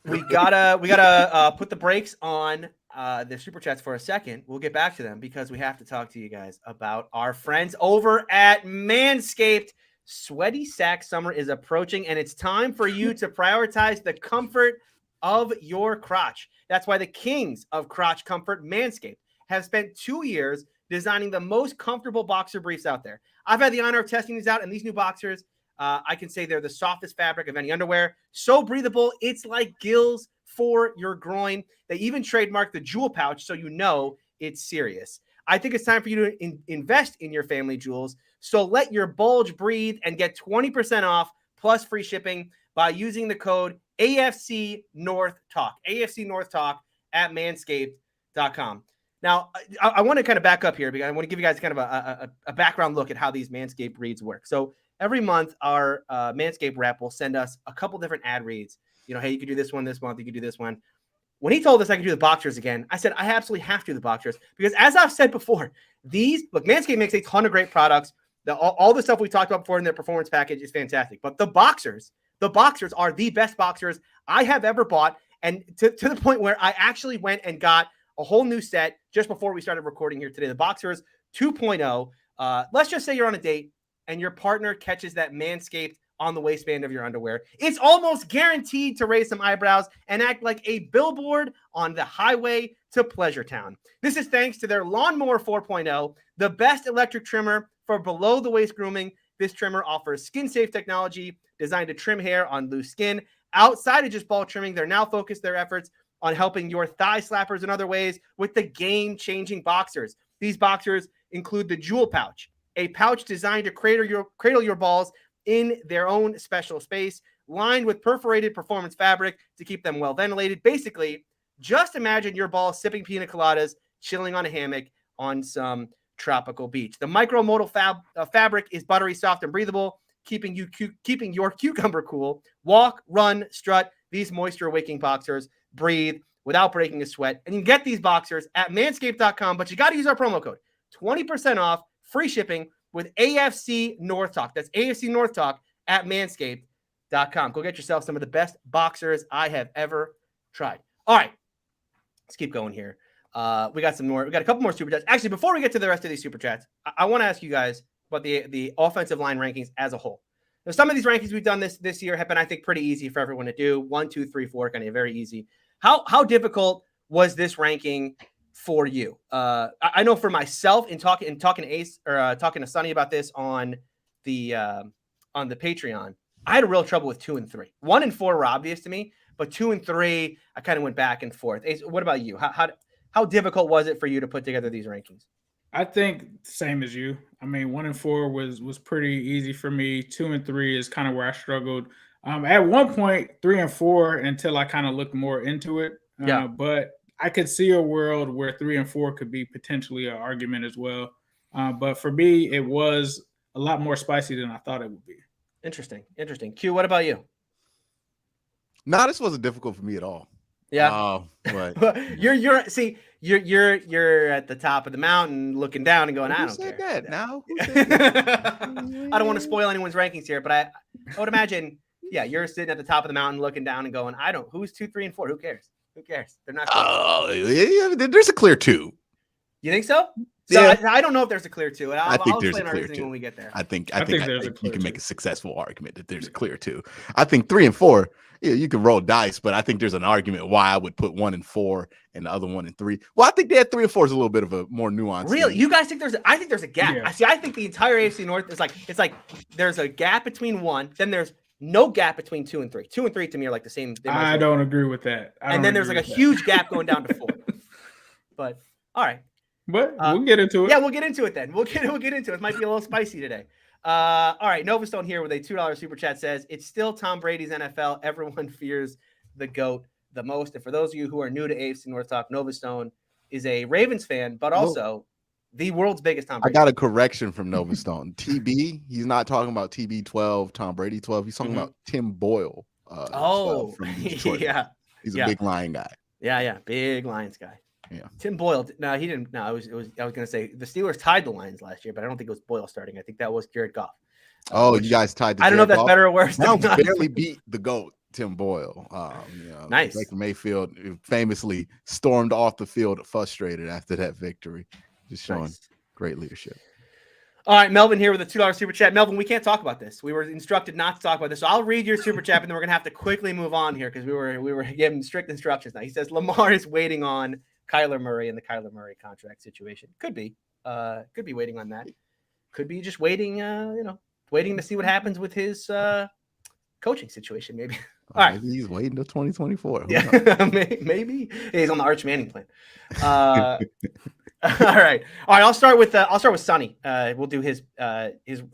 We gotta put the brakes on the super chats for a second. We'll get back to them because we have to talk to you guys about our friends over at Manscaped. Sweaty sack summer is approaching, and it's time for you to prioritize the comfort of your crotch. That's why the kings of crotch comfort, Manscaped, have spent 2 years designing the most comfortable boxer briefs out there. I've had the honor of testing these out, and these new boxers, I can say they're the softest fabric of any underwear. So breathable, it's like gills for your groin. They even trademarked the jewel pouch, so you know it's serious. I think it's time for you to invest in your family jewels. So let your bulge breathe and get 20% off plus free shipping by using the code AFC North Talk. AFC North Talk at manscaped.com. Now, I want to kind of back up here because I want to give you guys kind of a background look at how these Manscaped reads work. So every month, our Manscaped rep will send us a couple different ad reads. You know, hey, you could do this one this month. You could do this one. When he told us I could do the boxers again, I said, I absolutely have to do the boxers because as I've said before, Manscaped makes a ton of great products. All the stuff we talked about before in their performance package is fantastic. But the boxers are the best boxers I have ever bought. And to the point where I actually went and got a whole new set just before we started recording here today. The Boxers 2.0. Let's just say you're on a date and your partner catches that Manscaped on the waistband of your underwear. It's almost guaranteed to raise some eyebrows and act like a billboard on the highway to Pleasure Town. This is thanks to their Lawnmower 4.0, the best electric trimmer for below the waist grooming. This trimmer offers skin-safe technology designed to trim hair on loose skin. Outside of just ball trimming, they're now focused their efforts on helping your thigh slappers in other ways with the game-changing boxers. These boxers include the Jewel Pouch, a pouch designed to cradle your balls in their own special space, lined with perforated performance fabric to keep them well ventilated. Basically, Just imagine your ball sipping pina coladas, chilling on a hammock on some tropical beach. The micromodal fabric is buttery soft and breathable, keeping your cucumber cool. Walk, run, strut. These moisture-wicking boxers breathe without breaking a sweat. And you can get these boxers at manscaped.com, but you got to use our promo code. 20% off, free shipping with AFC North Talk. That's AFC North Talk at manscaped.com. Go get yourself some of the best boxers I have ever tried. All right, let's keep going here. We got a couple more super chats. Actually, before we get to the rest of these super chats, I want to ask you guys about the offensive line rankings as a whole. Now, some of these rankings we've done this year have been, I think, pretty easy for everyone to do. 1, 2, 3, 4, kind of very easy. How difficult was this ranking for you? I know for myself, in talking to Ace or talking to Sonny about this on the Patreon, I had a real trouble with 2 and 3. 1 and 4 were obvious to me, but 2 and 3, I kind of went back and forth. Ace, what about you? How difficult was it for you to put together these rankings? I think same as you. I mean, 1 and 4 was pretty easy for me. 2 and 3 is kind of where I struggled. At one point, 3 and 4 until I kind of looked more into it. But I could see a world where 3 and 4 could be potentially an argument as well. But for me, it was a lot more spicy than I thought it would be. Interesting. Q, what about you? No, this wasn't difficult for me at all. Yeah. But you're at the top of the mountain looking down and going, I don't care. That now? I don't want to spoil anyone's rankings here, but I would imagine, yeah, you're sitting at the top of the mountain looking down and going, who's 2, 3, and 4? Who cares? They're not. Yeah, there's a clear 2. You think so? So yeah. I don't know if there's a clear 2. I think there's a clear 2 when we get there. I think you can make a successful argument that there's a clear 2. I think 3 and 4, yeah, you can roll dice, but I think there's an argument why I would put 1 and 4 and the other 1 and 3. Well, I think they had 3 and 4 is a little bit of a more nuanced. Really? thing. You guys think I think there's a gap. Yeah. I think the entire AFC North is it's like there's a gap between 1, then there's no gap between 2 and 3. 2 and 3 to me are like the same. I don't agree with that. And then there's like a huge gap going down to 4. But all right. But we'll get into it. Yeah, we'll get into it then. We'll get into it. It might be a little spicy today. All right. Novastone here with a $2 super chat says, it's still Tom Brady's NFL. Everyone fears the GOAT the most. And for those of you who are new to AFC North Talk, Novastone is a Ravens fan, but also the world's biggest Tom Brady. I got a correction from Novastone. TB, he's not talking about TB12, Tom Brady 12. He's talking about Tim Boyle. From Detroit. Yeah. He's a big Lion guy. Yeah. Big Lions guy. Yeah. Tim Boyle. No, he didn't. No, I was going to say the Steelers tied the Lions last year, but I don't think it was Boyle starting. I think that was Jared Goff. You guys tied the I don't know if that's better or worse. Now barely beat the GOAT, Tim Boyle. Nice. Baker Mayfield famously stormed off the field frustrated after that victory. Just showing great leadership. All right, Melvin here with a $2 super chat. Melvin, we can't talk about this. We were instructed not to talk about this. So I'll read your super chat, and then we're gonna have to quickly move on here because we were given strict instructions. Now he says Lamar is waiting on Kyler Murray and the Kyler Murray contract situation. Could be waiting on that. Could be just waiting, waiting to see what happens with his coaching situation. Maybe. All right, maybe he's waiting till 2024. Yeah, maybe he's on the Arch Manning plan. All right. I'll start with Sonny. We'll do his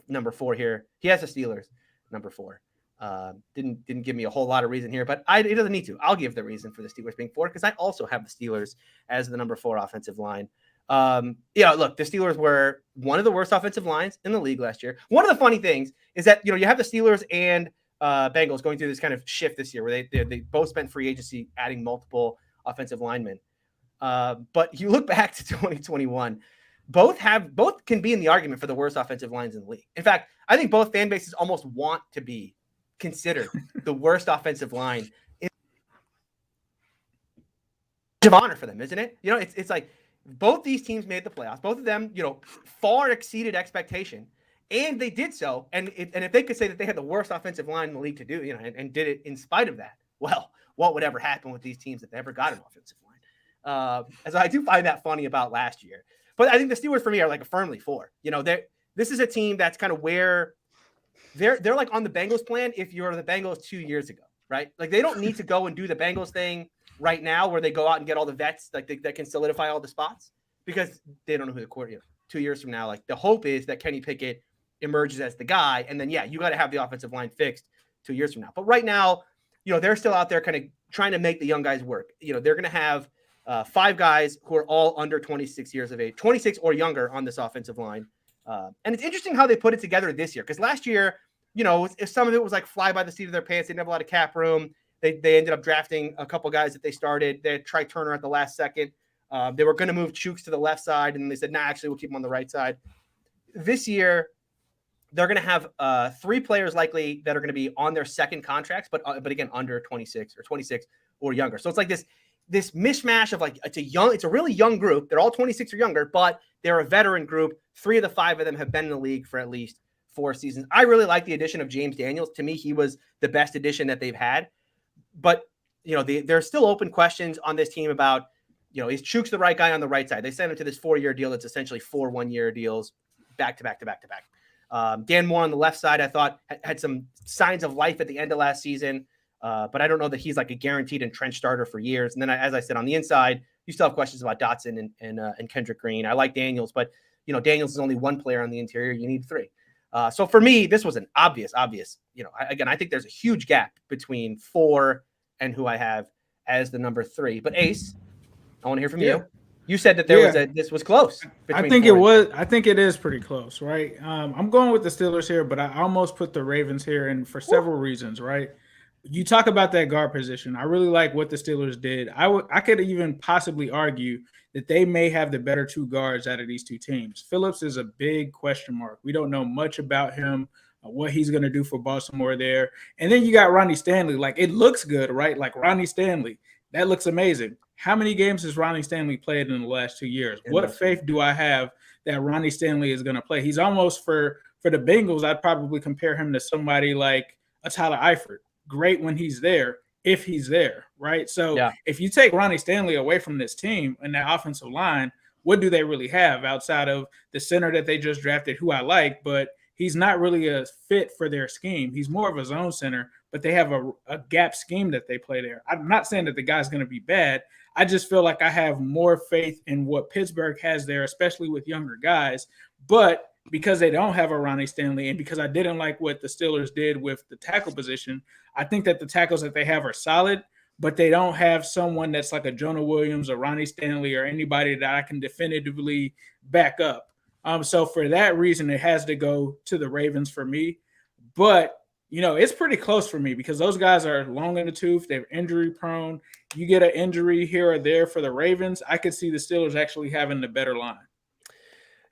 number 4 here. He has the Steelers number 4. Didn't give me a whole lot of reason here, but it doesn't need to. I'll give the reason for the Steelers being 4 because I also have the Steelers as the number 4 offensive line. Look, the Steelers were one of the worst offensive lines in the league last year. One of the funny things is that you have the Steelers and Bengals going through this kind of shift this year where they both spent free agency adding multiple offensive linemen. But you look back to 2021, both can be in the argument for the worst offensive lines in the league. In fact, I think both fan bases almost want to be considered the worst offensive line. It's of honor for them, isn't it? It's like both these teams made the playoffs. Both of them, far exceeded expectation, and they did so. And if they could say that they had the worst offensive line in the league to do, and did it in spite of that, well, what would ever happen with these teams if they ever got an offensive line? As I do find that funny about last year. But I think the Steelers for me are like a firmly 4. This is a team that's kind of where they're like on the Bengals plan if you're the Bengals 2 years ago, right? Like they don't need to go and do the Bengals thing right now where they go out and get all the vets that can solidify all the spots because they don't know who the quarterback 2 years from now. Like the hope is that Kenny Pickett emerges as the guy. And then, you got to have the offensive line fixed 2 years from now. But right now, they're still out there kind of trying to make the young guys work. They're going to have 5 guys who are all under 26 years of age, 26 or younger on this offensive line. And it's interesting how they put it together this year, because last year, if some of it was like fly by the seat of their pants, they didn't have a lot of cap room. They ended up drafting a couple guys that they started. They had Try Turner at the last second. They were going to move Chooks to the left side, and they said, actually, we'll keep him on the right side. This year, they're going to have 3 players likely that are going to be on their second contracts, but again, under 26 or younger. So it's like this mishmash of like, it's a really young group. They're all 26 or younger, but they're a veteran group. 3 of the 5 of them have been in the league for at least 4 seasons. I really like the addition of James Daniels. To me, he was the best addition that they've had. But, there's still open questions on this team about, is Chooks the right guy on the right side? They sent him to this 4-year deal that's essentially 4 one-year deals back to back to back to back. Dan Moore on the left side, I thought, had some signs of life at the end of last season. But I don't know that he's like a guaranteed entrenched starter for years. And then, as I said, on the inside, you still have questions about Dotson and Kendrick Green. I like Daniels, but, Daniels is only 1 player on the interior. You need 3. So for me, this was an obvious, I think there's a huge gap between 4 and who I have as the number 3. But Ace, I want to hear from you. You said that this was close. I think it was. I think it is pretty close, right? I'm going with the Steelers here, but I almost put the Ravens here, and for several reasons, right? You talk about that guard position. I really like what the Steelers did. I could even possibly argue that they may have the better 2 guards out of these 2 teams. Phillips is a big question mark. We don't know much about him, what he's going to do for Baltimore there. And then you got Ronnie Stanley. Like, it looks good, right? Like Ronnie Stanley, that looks amazing. How many games has Ronnie Stanley played in the last 2 years? What faith do I have that Ronnie Stanley is going to play? He's almost, for the Bengals, I'd probably compare him to somebody like a Tyler Eifert. Great when he's there, if he's there, right? So if you take Ronnie Stanley away from this team and that offensive line, what do they really have outside of the center that they just drafted, who I like, but he's not really a fit for their scheme. He's more of a zone center, but they have a gap scheme that they play there. I'm not saying that the guy's going to be bad. I just feel like I have more faith in what Pittsburgh has there, especially with younger guys. But because they don't have a Ronnie Stanley, and because I didn't like what the Steelers did with the tackle position, I think that the tackles that they have are solid, but they don't have someone that's like a Jonah Williams or Ronnie Stanley or anybody that I can definitively back up. So for that reason, it has to go to the Ravens for me. But, it's pretty close for me because those guys are long in the tooth. They're injury prone. You get an injury here or there for the Ravens, I could see the Steelers actually having the better line.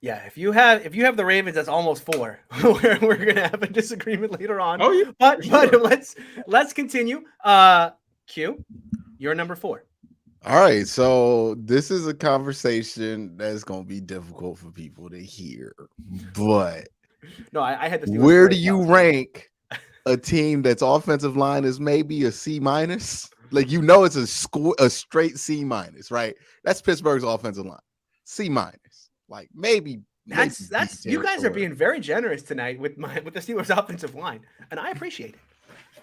Yeah, if you have the Ravens, that's almost 4. We're gonna have a disagreement later on. Oh yeah, but let's continue. Q, you're number 4. All right, so this is a conversation that's gonna be difficult for people to hear, but no, I had the where do you rank a team that's offensive line is maybe a C-? Like, it's a straight C-, right? That's Pittsburgh's offensive line, C-. Like maybe that's you guys are being very generous tonight with the Steelers offensive line, and I appreciate it.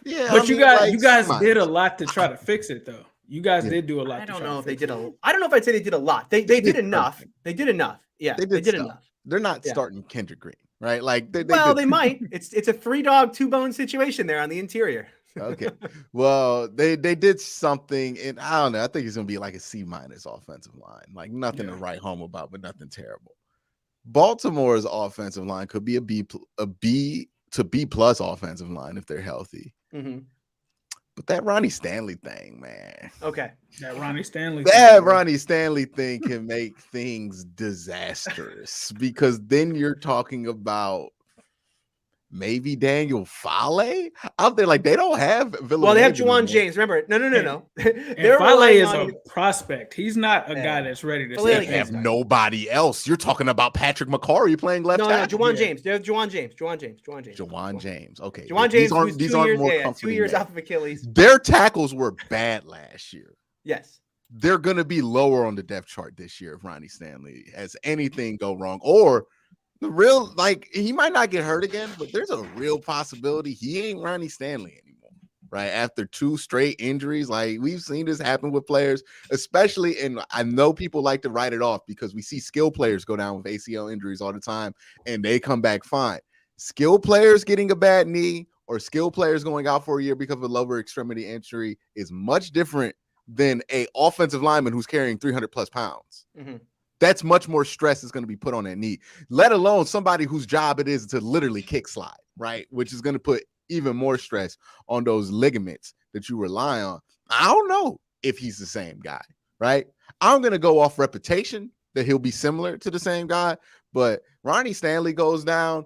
Yeah, but you guys did a lot to try to fix it, though. You guys did do a lot. I don't know if they did I don't know if I'd say they did a lot. They did enough. They did enough. Yeah, they did enough. They're not starting Kendrick Green, right? Like they might. It's a 3-dog, 2-bone situation there on the interior. Okay. Well, they did something, and I don't know. I think it's gonna be like a C- offensive line. Like nothing to write home about, but nothing terrible. Baltimore's offensive line could be a B to B+ offensive line if they're healthy. Mm-hmm. But that Ronnie Stanley thing, man. Okay. That Ronnie Stanley thing can make things disastrous because then you're talking about maybe Daniel Fale out there. Like they don't have Villanova. Well, they have Juwan James. Remember? No. Fale is a prospect. He's not a guy that's ready to They have nobody else. You're talking about Patrick McCarry playing left tackle. Juwan James. They have Juwan James. Okay. Juwan James. These aren't more comforting. 2 years off of Achilles. Their tackles were bad last year. Yes. They're going to be lower on the depth chart this year if Ronnie Stanley has anything go wrong, or he might not get hurt again, but there's a real possibility he ain't Ronnie Stanley anymore, right? After 2 straight injuries, like we've seen this happen with players, especially, and I know people like to write it off because we see skill players go down with ACL injuries all the time and they come back fine. Skill players getting a bad knee or skill players going out for a year because of a lower extremity injury is much different than a offensive lineman who's carrying 300 plus pounds. Mm-hmm. That's much more stress is going to be put on that knee, let alone somebody whose job it is to literally kick slide, right? Which is going to put even more stress on those ligaments that you rely on. I don't know if he's the same guy, right? I'm going to go off reputation that he'll be similar to the same guy, but Ronnie Stanley goes down.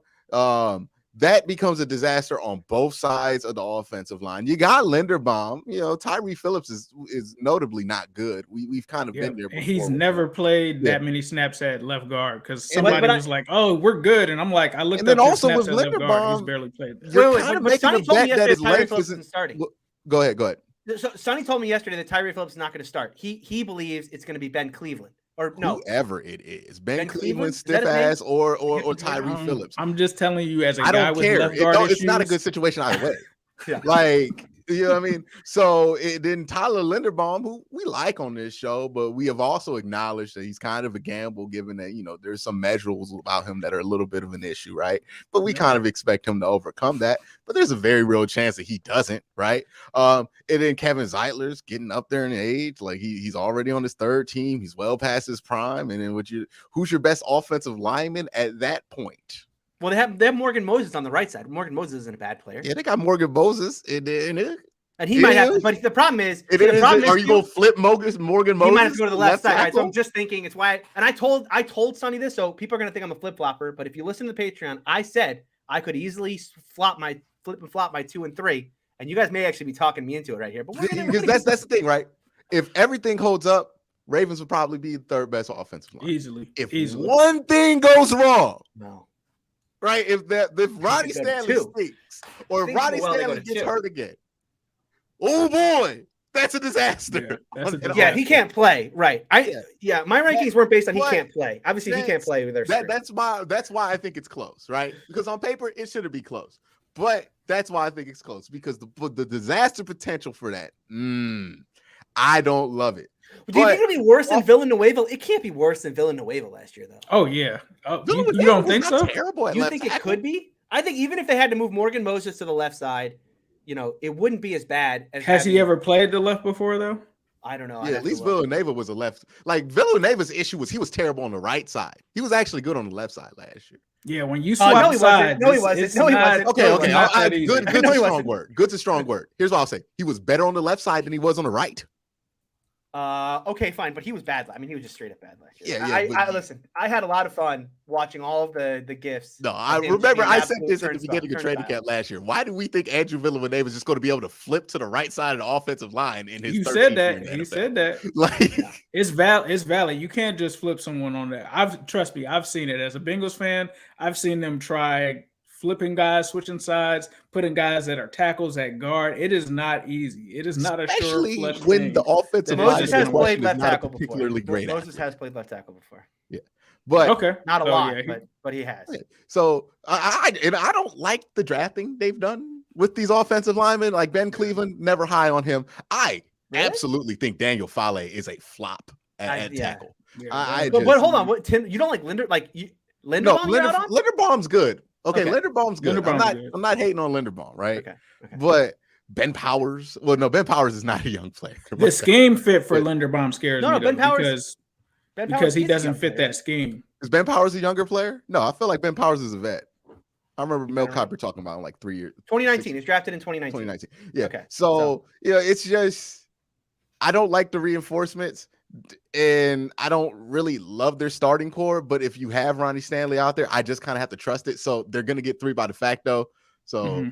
That becomes a disaster on both sides of the offensive line. You got Linderbaum, Tyree Phillips is notably not good. We've kind of been there before. And he's never played that many snaps at left guard because somebody was like, "Oh, we're good," and I'm like, I looked and then up also his with snaps at left guard. He's Linderbaum, barely played that. you're kind of making Sonny a told me bet that his yesterday length Phillips isn't starting. Go ahead. So Sonny told me yesterday that Tyree Phillips is not going to start. He believes it's going to be Ben Cleveland. Or no, whoever it is, Ben Cleveland, Is that stiff his name? ass, or Tyree Phillips. I'm just telling you, as a I guy don't with care. left guard It's not a issues, good situation either way. Yeah. Like, you know what I mean? So then Tyler Linderbaum, who we like on this show, but we have also acknowledged that he's kind of a gamble, given that, there's some measurables about him that are a little bit of an issue, right? But we kind of expect him to overcome that. But there's a very real chance that he doesn't, right? And then Kevin Zeitler's getting up there in age. Like he's already on his third team. He's well past his prime. And then who's your best offensive lineman at that point? Well, they have Morgan Moses on the right side. Morgan Moses isn't a bad player. Yeah, they got Morgan Moses, and he might have to, but the problem is, are you going to flip Morgan Moses? He might have to go to the left side. Right? So tackle? I'm just thinking it's why. And I told Sonny this, so people are going to think I'm a flip flopper. But if you listen to the Patreon, I said I could easily flip and flop my 2 and 3, and you guys may actually be talking me into it right here. But because that's the thing, right? If everything holds up, Ravens would probably be the third best offensive line easily. If one thing goes wrong, no. Right? If Ronnie Stanley stinks, or if Ronnie Stanley gets hurt again, oh boy, that's a disaster. Yeah, he can't play. Right. My rankings weren't based on he can't play. Obviously, he can't play with their that's why I think it's close, right? Because on paper it shouldn't be close, but that's why I think it's close because the disaster potential for that, I don't love it. Do you think it'll be worse than Villanueva? It can't be worse than Villanueva last year, though. Oh yeah. You don't think so? Terrible. You think it could be? I think even if they had to move Morgan Moses to the left side, it wouldn't be as bad. Has he ever played the left before though? I don't know. Yeah, at least Villanueva was a left. Like Villanueva's issue was he was terrible on the right side. He was actually good on the left side last year. Yeah, when you swap sides, he wasn't. Okay. Good's a strong word. Good's a strong word. Here's what I'll say: he was better on the left side than he was on the right. Okay, fine, but he was bad. I mean, he was just straight up bad last year. Yeah. Listen, I had a lot of fun watching all of the gifs. No, I remember I said this at the beginning of training camp last year. Why do we think Andrew Villanueva is just going to be able to flip to the right side of the offensive line in his? You said that. He said that. Like it's valid. It's valid. You can't just flip someone on that. Trust me. I've seen it as a Bengals fan. I've seen them try flipping guys, switching sides, putting guys that are tackles at guard. It is not easy. It is not a sure flush when thing. the offensive line Moses has played left tackle particularly before. great. Moses has played left tackle before. Yeah, but okay, not a lot, but he has. So I don't like the drafting they've done with these offensive linemen. Like Ben Cleveland, never high on him. I absolutely think Daniel Fale is a flop at tackle. Yeah. But hold on, Tim? You don't like Linder? Linderbaum's good. Okay, Linderbaum's good. I'm not hating on Linderbaum, right? Okay. But Ben Powers, Ben Powers is not a young player. The scheme fit for Linderbaum scares me Ben Powers, because he doesn't fit that scheme. Is Ben Powers a younger player? No, I feel like Ben Powers is a vet. I remember Mel Kiper talking about him like 3 years. 2019. He's drafted in 2019. Yeah. Okay. So it's just I don't like the reinforcements. And I don't really love their starting core, but if you have Ronnie Stanley out there, I just kind of have to trust it. So they're going to get 3 by de facto. So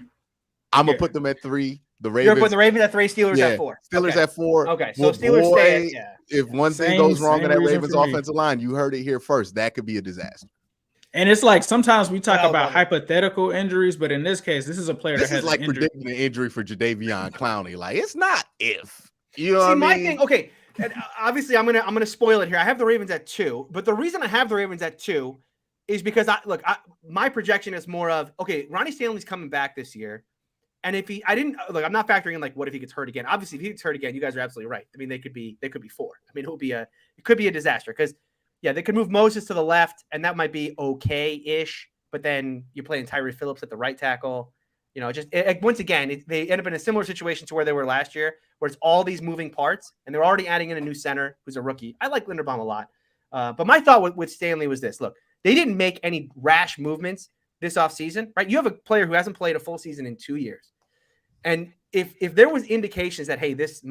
I'm going to put them at 3. The Ravens. You're putting the Ravens at 3, Steelers at 4. Steelers at 4. Okay, so Steelers stay at, If one thing goes wrong in that Ravens offensive line, you heard it here first. That could be a disaster. And it's like sometimes we talk about hypothetical injuries, but in this case, this is a player that has is like predicting an injury for Jadeveon Clowney. Like it's not if. You know what I mean? My thing, okay. And obviously, I'm gonna spoil it here. I have the Ravens at 2, but the reason I have the Ravens at 2 is because my projection is more of Ronnie Stanley's coming back this year, and if I'm not factoring in like what if he gets hurt again. Obviously, if he gets hurt again, you guys are absolutely right. I mean, they could be 4. I mean, it could be a disaster because they could move Moses to the left, and that might be okay-ish. But then you're playing Tyree Phillips at the right tackle, You know, once again, they end up in a similar situation to where they were last year, where it's all these moving parts, and they're already adding in a new center who's a rookie. I like Linderbaum a lot. But my thought with Stanley was this. Look, they didn't make any rash movements this offseason, right? You have a player who hasn't played a full season in 2 years. And if there was indications that, hey, this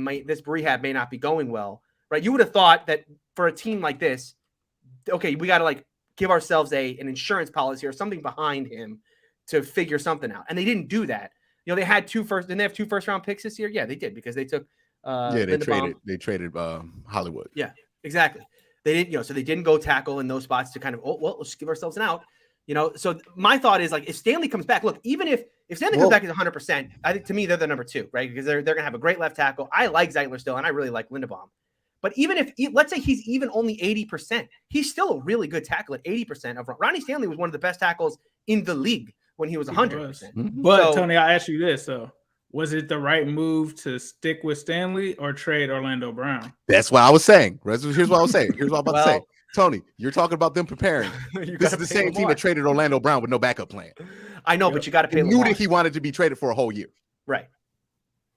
rehab may not be going well, right? You would have thought that for a team like this, okay, we got to like give ourselves an insurance policy or something behind him to figure something out. And they didn't do that. You know, they had didn't they have 2 first-round picks this year? Yeah, they did, because they took they traded Hollywood. Yeah, exactly. They didn't, you know, so they didn't go tackle in those spots to kind of, let's give ourselves an out. You know, so my thought is, like, if Stanley comes back, look, even if Stanley comes back as 100%, I think to me they're the number 2, right? Because they're going to have a great left tackle. I like Zeitler still, and I really like Linderbaum. But even if, let's say he's even only 80%, he's still a really good tackle at 80% of Ronnie Stanley was one of the best tackles in the league when he was 100%. But so, Tony, I ask you this, so was it the right move to stick with Stanley or trade Orlando Brown? That's what I was saying. Here's what I was saying. Here's what I'm about to say. Tony, you're talking about them preparing. This is the same team that traded Orlando Brown with no backup plan. I know, but you got to pay. Knew that he wanted to be traded for a whole year. Right.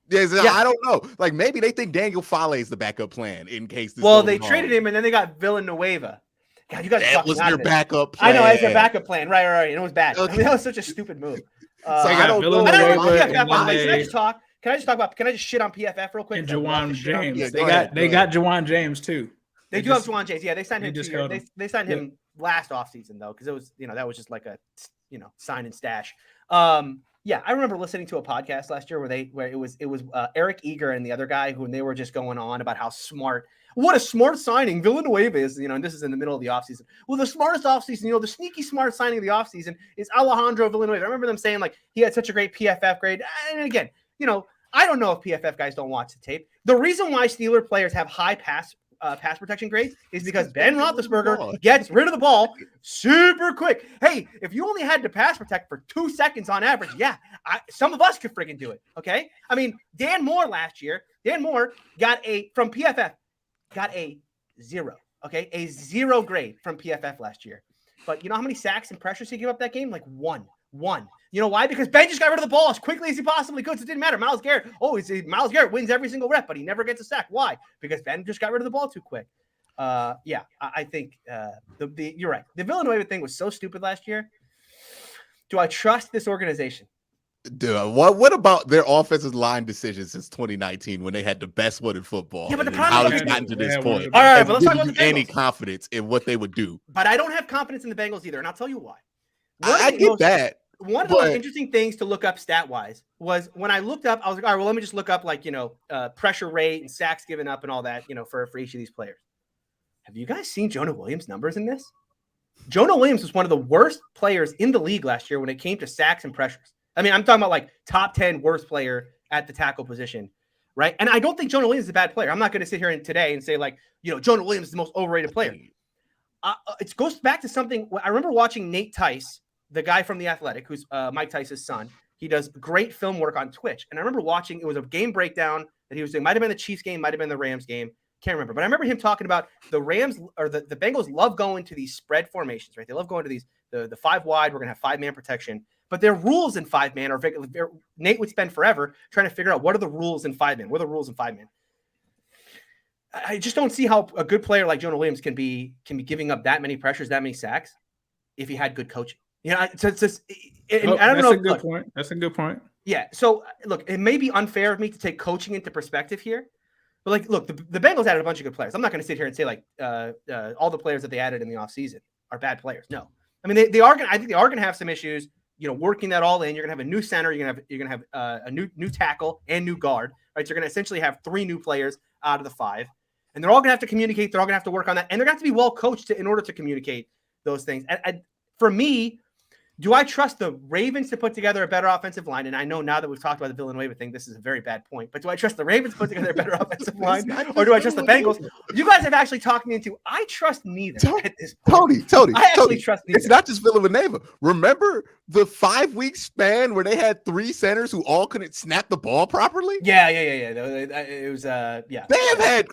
Yeah, I don't know. Like, maybe they think Daniel Fale is the backup plan in case this. Well, they traded him, and then they got Villanueva. God, you guys. That was their backup plan. I know, it's their backup plan. Right. And it was bad. I mean, that was such a stupid move. I don't know. Can I just shit on PFF real quick? And Jawan James. Yeah, they got Jawan James too. They do have Jawan James. Yeah, they signed him 2 years. They signed him last offseason though, because it was, you know, that was just like a, you know, sign and stash. Yeah, I remember listening to a podcast last year where it was Eric Eager and the other guy who they were just going on about how what a smart signing Villanueva is, you know, and this is in the middle of the offseason. Well, the smartest offseason, you know, the sneaky smart signing of the offseason is Alejandro Villanueva. I remember them saying, like, he had such a great PFF grade. And again, you know, I don't know if PFF guys don't watch the tape. The reason why Steeler players have high pass protection grades is because Ben Roethlisberger gets rid of the ball super quick. Hey, if you only had to pass protect for 2 seconds on average, some of us could friggin' do it. Okay, I mean, Dan Moore last year, from PFF got a 0. Okay, a 0 grade from PFF last year. But you know how many sacks and pressures he gave up that game? Like one. You know why? Because Ben just got rid of the ball as quickly as he possibly could. So it didn't matter. Miles Garrett wins every single rep, but he never gets a sack. Why? Because Ben just got rid of the ball too quick. I think you're right. The Villanueva thing was so stupid last year. Do I trust this organization? Dude, what about their offensive line decisions since 2019 when they had the best one in football? Yeah, but the problem is how they gotten to this point. All right, but let's talk about the Bengals. Any confidence in what they would do? But I don't have confidence in the Bengals either, and I'll tell you why. I get that. One of the most interesting things to look up stat-wise was when I looked up, I was like, all right, well, let me just look up, like, you know, pressure rate and sacks given up and all that, you know, for each of these players. Have you guys seen Jonah Williams' numbers in this? Jonah Williams was one of the worst players in the league last year when it came to sacks and pressures. I mean, I'm talking about like top 10 worst player at the tackle position, right? And I don't think Jonah Williams is a bad player. I'm not going to sit here today and say, like, you know, Jonah Williams is the most overrated player. It goes back to something. I remember watching Nate Tice, the guy from The Athletic, who's Mike Tice's son. He does great film work on Twitch. And I remember watching, it was a game breakdown that he was doing. Might have been the Chiefs game, might have been the Rams game. Can't remember. But I remember him talking about the Rams, or the Bengals love going to these spread formations, right? They love going to these, the 5 wide, we're going to have 5-man protection. But their rules in 5-man are, Nate would spend forever trying to figure out what are the rules in 5-man. What are the rules in 5-man? I just don't see how a good player like Jonah Williams can be giving up that many pressures, that many sacks, if he had good coaching. You know, I don't know. That's a good point. Yeah. So look, it may be unfair of me to take coaching into perspective here, but like, look, the Bengals added a bunch of good players. I'm not going to sit here and say like all the players that they added in the offseason are bad players. No, I mean they are going. I think they are going to have some issues. You know, working that all in. You're going to have a new center. You're going to have a new tackle and new guard. Right. So you're going to essentially have 3 new players out of the 5, and they're all going to have to communicate. They're all going to have to work on that, and they're going to have to be well coached in order to communicate those things. And for me, do I trust the Ravens to put together a better offensive line? And I know now that we've talked about the Villanueva thing, this is a very bad point. But do I trust the Ravens to put together a better offensive line? Or do I trust the Bengals? You guys have actually talked me into, I trust neither at this point. Tony, I actually trust neither. It's not just Villanueva. Remember the 5-week span where they had 3 centers who all couldn't snap the ball properly? Yeah. It was, yeah. They have had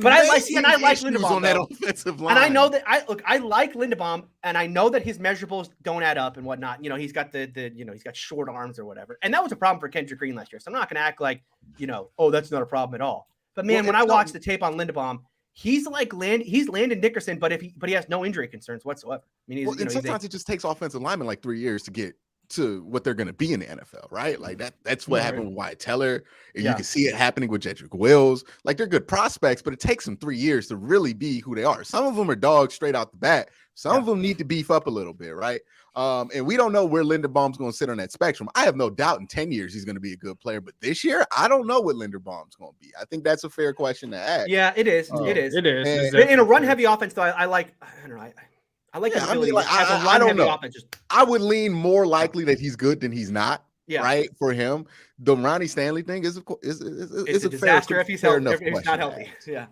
But I like issues Linderbaum on that though. offensive line. And I know that I like Linderbaum, and I know that his measurables don't add up and whatnot. You know, he's got he's got short arms or whatever. And that was a problem for Kendrick Green last year. So I'm not going to act like, oh, that's not a problem at all. But man, when I watch the tape on Linderbaum, he's like he's Landon Dickerson, but he has no injury concerns whatsoever. I mean, sometimes it just takes offensive linemen like 3 years to get to what they're going to be in the NFL, right? Like that's what happened with Wyatt Teller. And you can see it happening with Jedrick Wills. Like they're good prospects, but it takes them 3 years to really be who they are. Some of them are dogs straight out the bat. Some of them need to beef up a little bit, right? And we don't know where Linderbaum's going to sit on that spectrum. I have no doubt in 10 years he's going to be a good player, but this year I don't know what Linderbaum's going to be. I think that's a fair question to ask. Yeah, it is. It is. And in a run-heavy offense, though, I like his ability. I don't know. I would lean more likely that he's good than he's not. Yeah. Right. For him, the Ronnie Stanley thing is a disaster if he's not healthy. Yeah.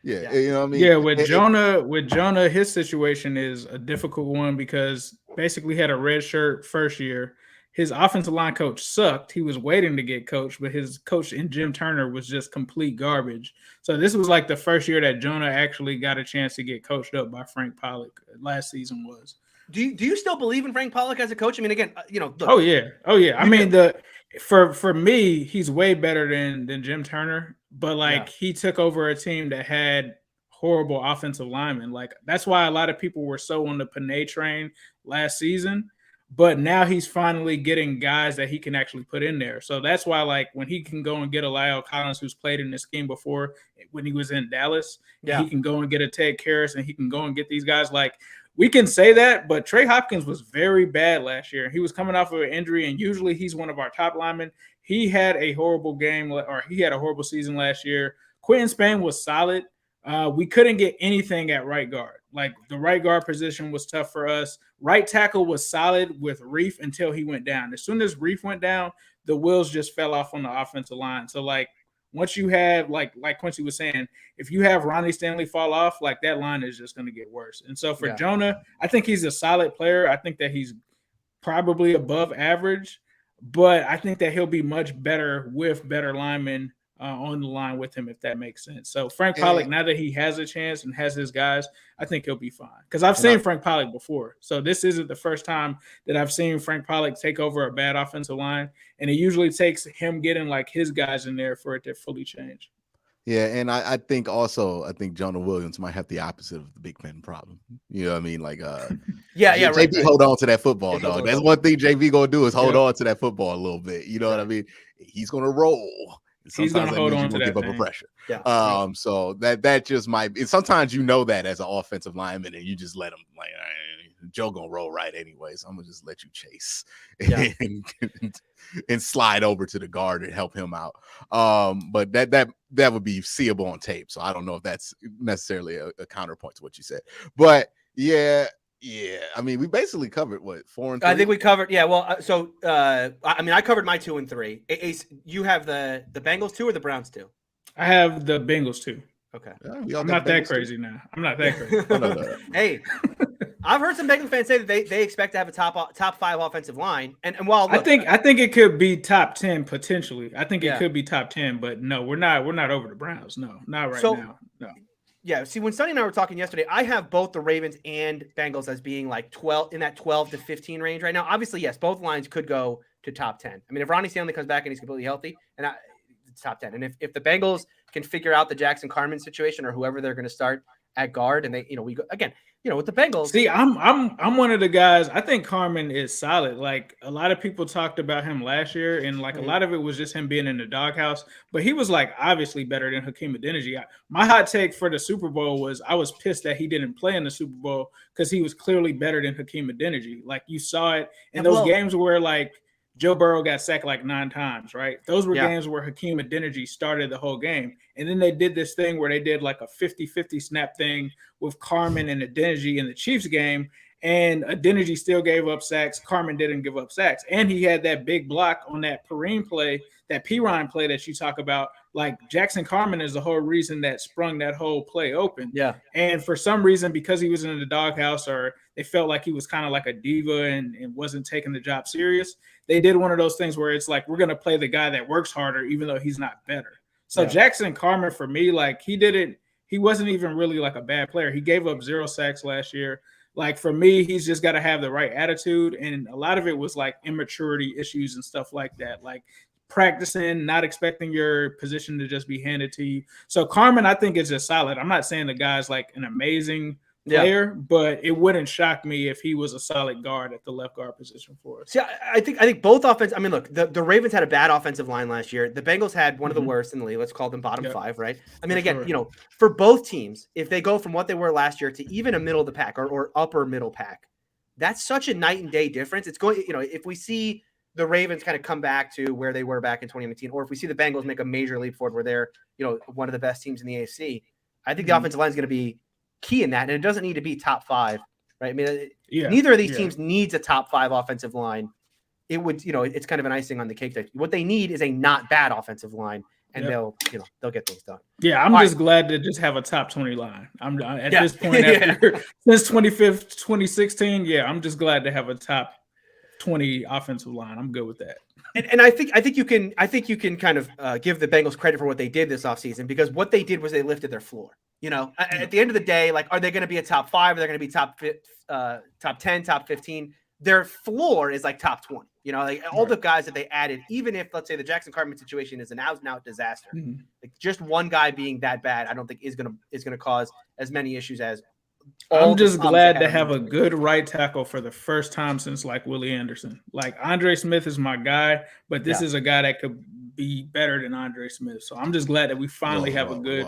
Yeah. You know what I mean? Yeah. With Jonah, his situation is a difficult one because basically he had a red shirt first year. His offensive line coach sucked. He was waiting to get coached, but his coach in Jim Turner was just complete garbage. So this was like the first year that Jonah actually got a chance to get coached up by Frank Pollock. Last season was. Do you still believe in Frank Pollock as a coach? I mean, again, look, Oh yeah. I mean, for me, he's way better than Jim Turner. But he took over a team that had horrible offensive linemen. Like that's why a lot of people were so on the Panay train last season. But now he's finally getting guys that he can actually put in there. So that's why, when he can go and get a Lyle Collins who's played in this game before when he was in Dallas, he can go and get a Ted Karras and he can go and get these guys. We can say that, but Trey Hopkins was very bad last year. He was coming off of an injury, and usually he's one of our top linemen. He had a horrible game, or he had a horrible season last year. Quentin Spain was solid. We couldn't get anything at right guard. The right guard position was tough for us. Right tackle was solid with Reef until he went down. As soon as Reef went down, the wheels just fell off on the offensive line. So once you have like Quincy was saying, if you have Ronnie Stanley fall off, that line is just going to get worse. And so for Jonah, I think he's a solid player. I think that he's probably above average, but I think that he'll be much better with better linemen on the line with him, if that makes sense. So Frank Pollock, now that he has a chance and has his guys, I think he'll be fine. Because I've seen Frank Pollock before. So this isn't the first time that I've seen Frank Pollock take over a bad offensive line. And it usually takes him getting his guys in there for it to fully change. Yeah, and I think Jonah Williams might have the opposite of the Big Ben problem. You know what I mean? JV hold on to that football, dog. That's one thing JV gonna do is hold on to that football a little bit. You know what I mean? He's gonna roll. He's going to hold on to that give up a pressure. Yeah. So that just might be. Sometimes that as an offensive lineman, and you just let him Joe gonna roll right anyway. So I'm gonna just let you chase and slide over to the guard and help him out. But that would be seeable on tape. So I don't know if that's necessarily a counterpoint to what you said. But yeah. I mean, we basically covered 4 and 3. I think we covered. Yeah. Well, I covered my 2 and 3. Ace, you have the Bengals 2 or the Browns 2? I have the Bengals 2. Okay. I'm not that crazy now. I'm not that crazy. Hey, I've heard some Bengals fans say that they expect to have a top 5 offensive line. And while look, I think it could be top 10 potentially. I think it could be top 10, but no, we're not over the Browns. No, not right now. No. Yeah, see, when Sonny and I were talking yesterday, I have both the Ravens and Bengals as being 12 in that 12 to 15 range right now. Obviously, yes, both lines could go to top 10. I mean, if Ronnie Stanley comes back and he's completely healthy, it's top 10. And if the Bengals can figure out the Jackson Carman situation or whoever they're going to start at guard, and we go again, with the Bengals. See, I'm one of the guys. I think Carman is solid. A lot of people talked about him last year, and a lot of it was just him being in the doghouse. But he was obviously better than Hakeem Adeniji. My hot take for the Super Bowl was I was pissed that he didn't play in the Super Bowl because he was clearly better than Hakeem Adeniji. You saw it in those games where Joe Burrow got sacked 9 times, right? Those were games where Hakeem Adeniji started the whole game. And then they did this thing where they did a 50-50 snap thing with Carman and Adeniji in the Chiefs game. And Adeniji still gave up sacks. Carman didn't give up sacks. And he had that big block on that Perrine play, that Perrine play that you talk about. Jackson Carman is the whole reason that sprung that whole play open. Yeah. And for some reason, because he was in the doghouse or they felt like he was kind of like a diva and wasn't taking the job serious, they did one of those things where it's we're going to play the guy that works harder, even though he's not better. So Jackson Carman, for me, he didn't he wasn't even really like a bad player. He gave up 0 sacks last year. Like for me, he's just got to have the right attitude. And a lot of it was like immaturity issues and stuff like that. Like practicing, not expecting your position to just be handed to you. So Carmen, I think is just solid. I'm not saying the guy's like an amazing player, but it wouldn't shock me if he was a solid guard at the left guard position for us. See, I think both offense. I mean, look, the Ravens had a bad offensive line last year. The Bengals had one of the worst in the league. Let's call them bottom 5, right? I mean, again, for both teams, if they go from what they were last year to even a middle of the pack or upper middle pack, that's such a night and day difference. It's going, if we see the Ravens kind of come back to where they were back in 2019, or if we see the Bengals make a major leap forward where they're, one of the best teams in the AFC, I think the offensive line is going to be key in that. And it doesn't need to be top 5, right? I mean, neither of these teams needs a top 5 offensive line. It would, it's kind of an icing on the cake. What they need is a not bad offensive line, and they'll get things done. Yeah, I'm just glad to just have a top 20 line. I'm at this point since 2016. Yeah, I'm just glad to have a top 20 offensive line. I'm good with that. And I think you can kind of give the Bengals credit for what they did this offseason, because what they did was they lifted their floor. At the end of the day, like, are they going to be a top 5? Are they going to be top 10, top 15? Their floor is like top 20. Like all the guys that they added, even if, let's say, the Jackson Cartman situation is an out-and-out disaster, like just one guy being that bad, I don't think is gonna cause as many issues as. I'm just glad to have a good right tackle for the first time since like Willie Anderson. Like Andre Smith is my guy, but this is a guy that could be better than Andre Smith. So I'm just glad that we finally have a good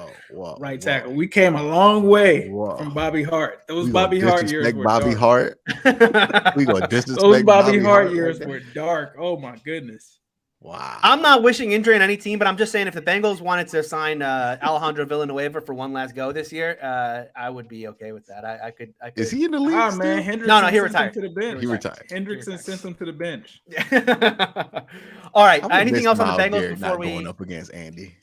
right tackle. We came a long way from Bobby Hart. Those Bobby Hart years were Bobby dark. Hart. We gonna disrespect those Bobby Hart years were dark. Oh my goodness. Wow. I'm not wishing injury on any team, but I'm just saying if the Bengals wanted to sign Alejandro Villanueva for one last go this year, I would be okay with that. I could. Is he in the league? Oh, man, Hendrickson no, he retired. To the bench. He retired. Hendrickson sent him to the bench. All right. Anything else on the Bengals before we going up against Andy?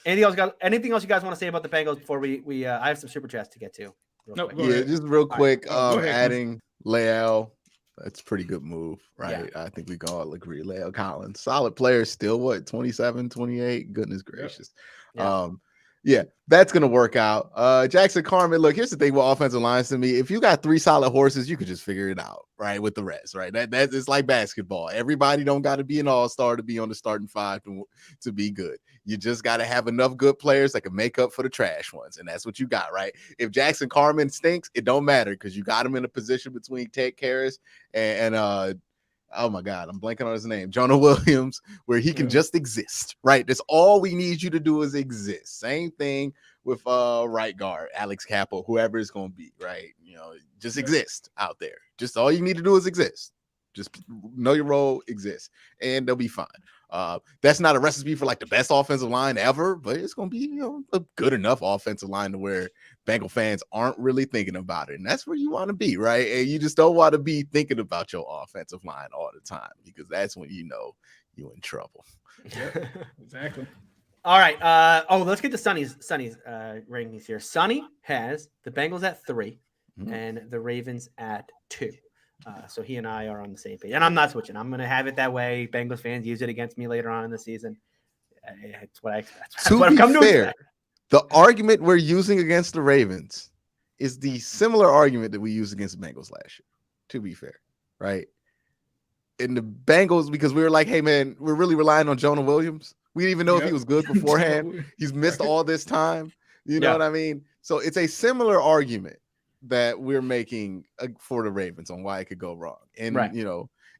Anything else you guys want to say about the Bengals before we I have some super chats to get to. Just real quick. Adding Leal. That's a pretty good move, right? I think we can all agree. Leo Collins, solid player, still 27, 28. Goodness gracious. That's gonna work out. Jackson Carman, look, here's the thing with offensive lines to me. If you got 3 solid horses, you could just figure it out, right? With the rest, right? That it's like basketball. Everybody don't got to be an all-star to be on the starting 5 to be good. You just got to have enough good players that can make up for the trash ones, and that's what you got, right? If Jackson Carman stinks, it don't matter because you got him in a position between Ted Karras and oh my God, I'm blanking on his name, Jonah Williams, where he can just exist, right? That's all we need you to do is exist. Same thing with right guard, Alex Capel, whoever it's going to be, right? Just exist out there. Just all you need to do is exist. Just know your role, exist, and they'll be fine. That's not a recipe for like the best offensive line ever, but it's going to be, a good enough offensive line to where Bengal fans aren't really thinking about it. And that's where you want to be, right? And you just don't want to be thinking about your offensive line all the time, because that's when you're in trouble. Yep, exactly. All right. Let's get to Sonny's rankings here. Sonny has the Bengals at 3 and the Ravens at 2. So he and I are on the same page, and I'm not switching. I'm going to have it that way. Bengals fans use it against me later on in the season. That's what I'm coming to expect. The argument we're using against the Ravens is the similar argument that we used against the Bengals last year, to be fair, right? In the Bengals, because we were like, hey, man, we're really relying on Jonah Williams. We didn't even know if he was good beforehand. He's missed all this time. You know what I mean? So it's a similar argument that we're making for the Ravens on why it could go wrong. And,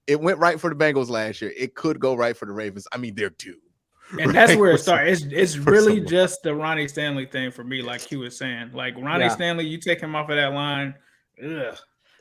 it went right for the Bengals last year. It could go right for the Ravens. I mean, they're due. And that's where it starts. It's really just the Ronnie Stanley thing for me, like Hugh was saying. Like Ronnie Stanley, you take him off of that line. Ugh.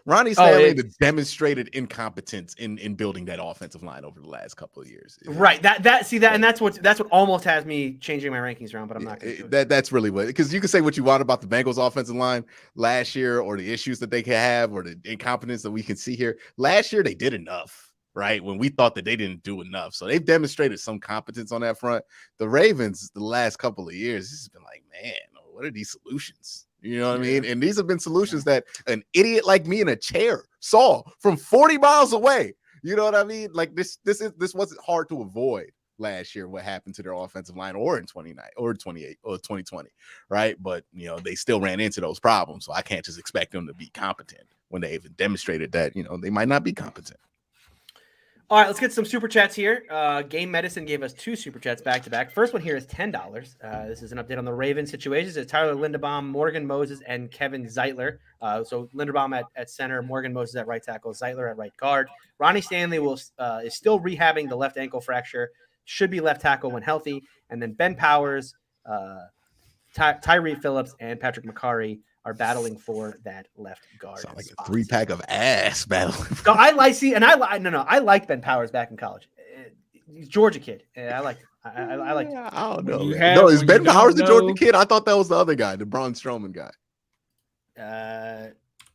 Ronnie Stanley demonstrated incompetence in building that offensive line over the last couple of years. Right. And that's what almost has me changing my rankings around, but I'm not going to. That's really what, because you can say what you want about the Bengals offensive line last year, or the issues that they can have, or the incompetence that we can see here. Last year they did enough, right? When we thought that they didn't do enough. So they've demonstrated some competence on that front. The Ravens, the last couple of years, this has been like, man, what are these solutions? You know what I mean? And these have been solutions that an idiot like me in a chair saw from 40 miles away. You know what I mean? Like this wasn't hard to avoid last year what happened to their offensive line or in 29 or 28 or 2020, right? But they still ran into those problems. So I can't just expect them to be competent when they even demonstrated that, they might not be competent. All right, let's get some super chats here. Game Medicine gave us 2 super chats back to back. First one here is $10. This is an update on the Ravens situations. It's Tyler Linderbaum, Morgan Moses, and Kevin Zeitler. So Linderbaum at center, Morgan Moses at right tackle, Zeitler at right guard. Ronnie Stanley is still rehabbing the left ankle fracture. Should be left tackle when healthy. And then Ben Powers, Tyree Phillips, and Patrick McCarry are battling for that left guard. Sound like a 3-pack of ass battle. No, I liked Ben Powers back in college. He's a Georgia kid. I like him. I like. I don't know. No, is Ben Powers the Georgia kid? I thought that was the other guy, the Braun Strowman guy.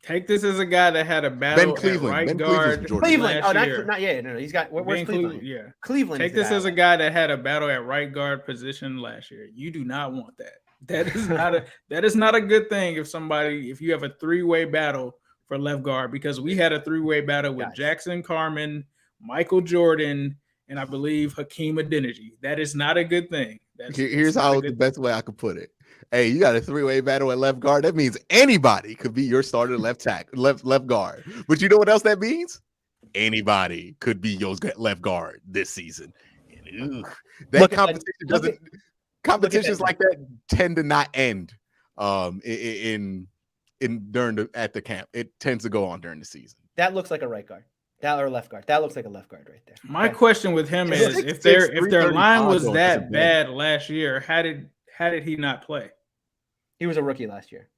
Take this as a guy that had a battle Ben Cleveland. at right Ben guard. Cleveland. Oh, year. not yet. No, he's got. Where's Cleveland? Yeah, Cleveland. Take this as a guy that had a battle at right guard position last year. You do not want that. That is not a good thing if you have a 3-way battle for left guard, because we had a 3-way battle with Jackson Carman, Michael Jordan, and I believe Hakeem Adeniji. That is not a good thing. Here's how the best way I could put it. Hey, you got a 3-way battle at left guard. That means anybody could be your starter left guard. But you know what else that means? Anybody could be your left guard this season. That competition doesn't. Competitions like that tend to not end at the camp. It tends to go on during the season. That looks like a right guard. That or left guard. That looks like a left guard right there. My question with him is, if their line was that bad last year, how did he not play? He was a rookie last year.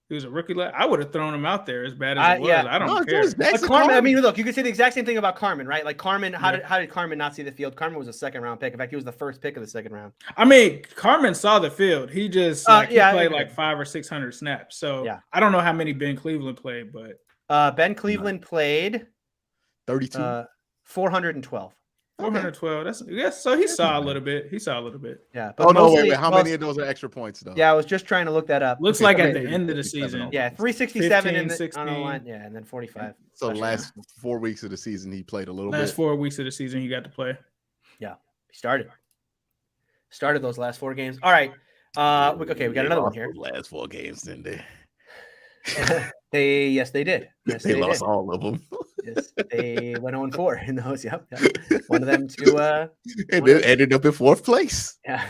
He was a rookie. I would have thrown him out there as bad as it was. Yeah. I don't care. But Carmen, I mean, look, you could say the exact same thing about Carmen, right? Like Carmen, how did Carmen not see the field? Carmen was a 2nd-round pick. In fact, he was the first pick of the 2nd round. I mean, Carmen saw the field. He just he played like 500 or 600 snaps. So I don't know how many Ben Cleveland played, but Ben Cleveland played 32, 412. 412. So he saw a little bit. Yeah. But wait. How many of those are extra points though? Yeah, I was just trying to look that up. Looks like at the end of the season. Yeah, 367 15, 16. on the line. Yeah, and then 45. So the last 4 weeks of the season, he played a little bit. Last 4 weeks of the season, he got to play. Yeah, he started those last 4 games. All right. Okay, we got another one here. Last 4 games, didn't they? They did. Yes, they lost all of them. Yes, they went 0-4 in those. Yep. One of them to and then ended up in 4th place. Yeah.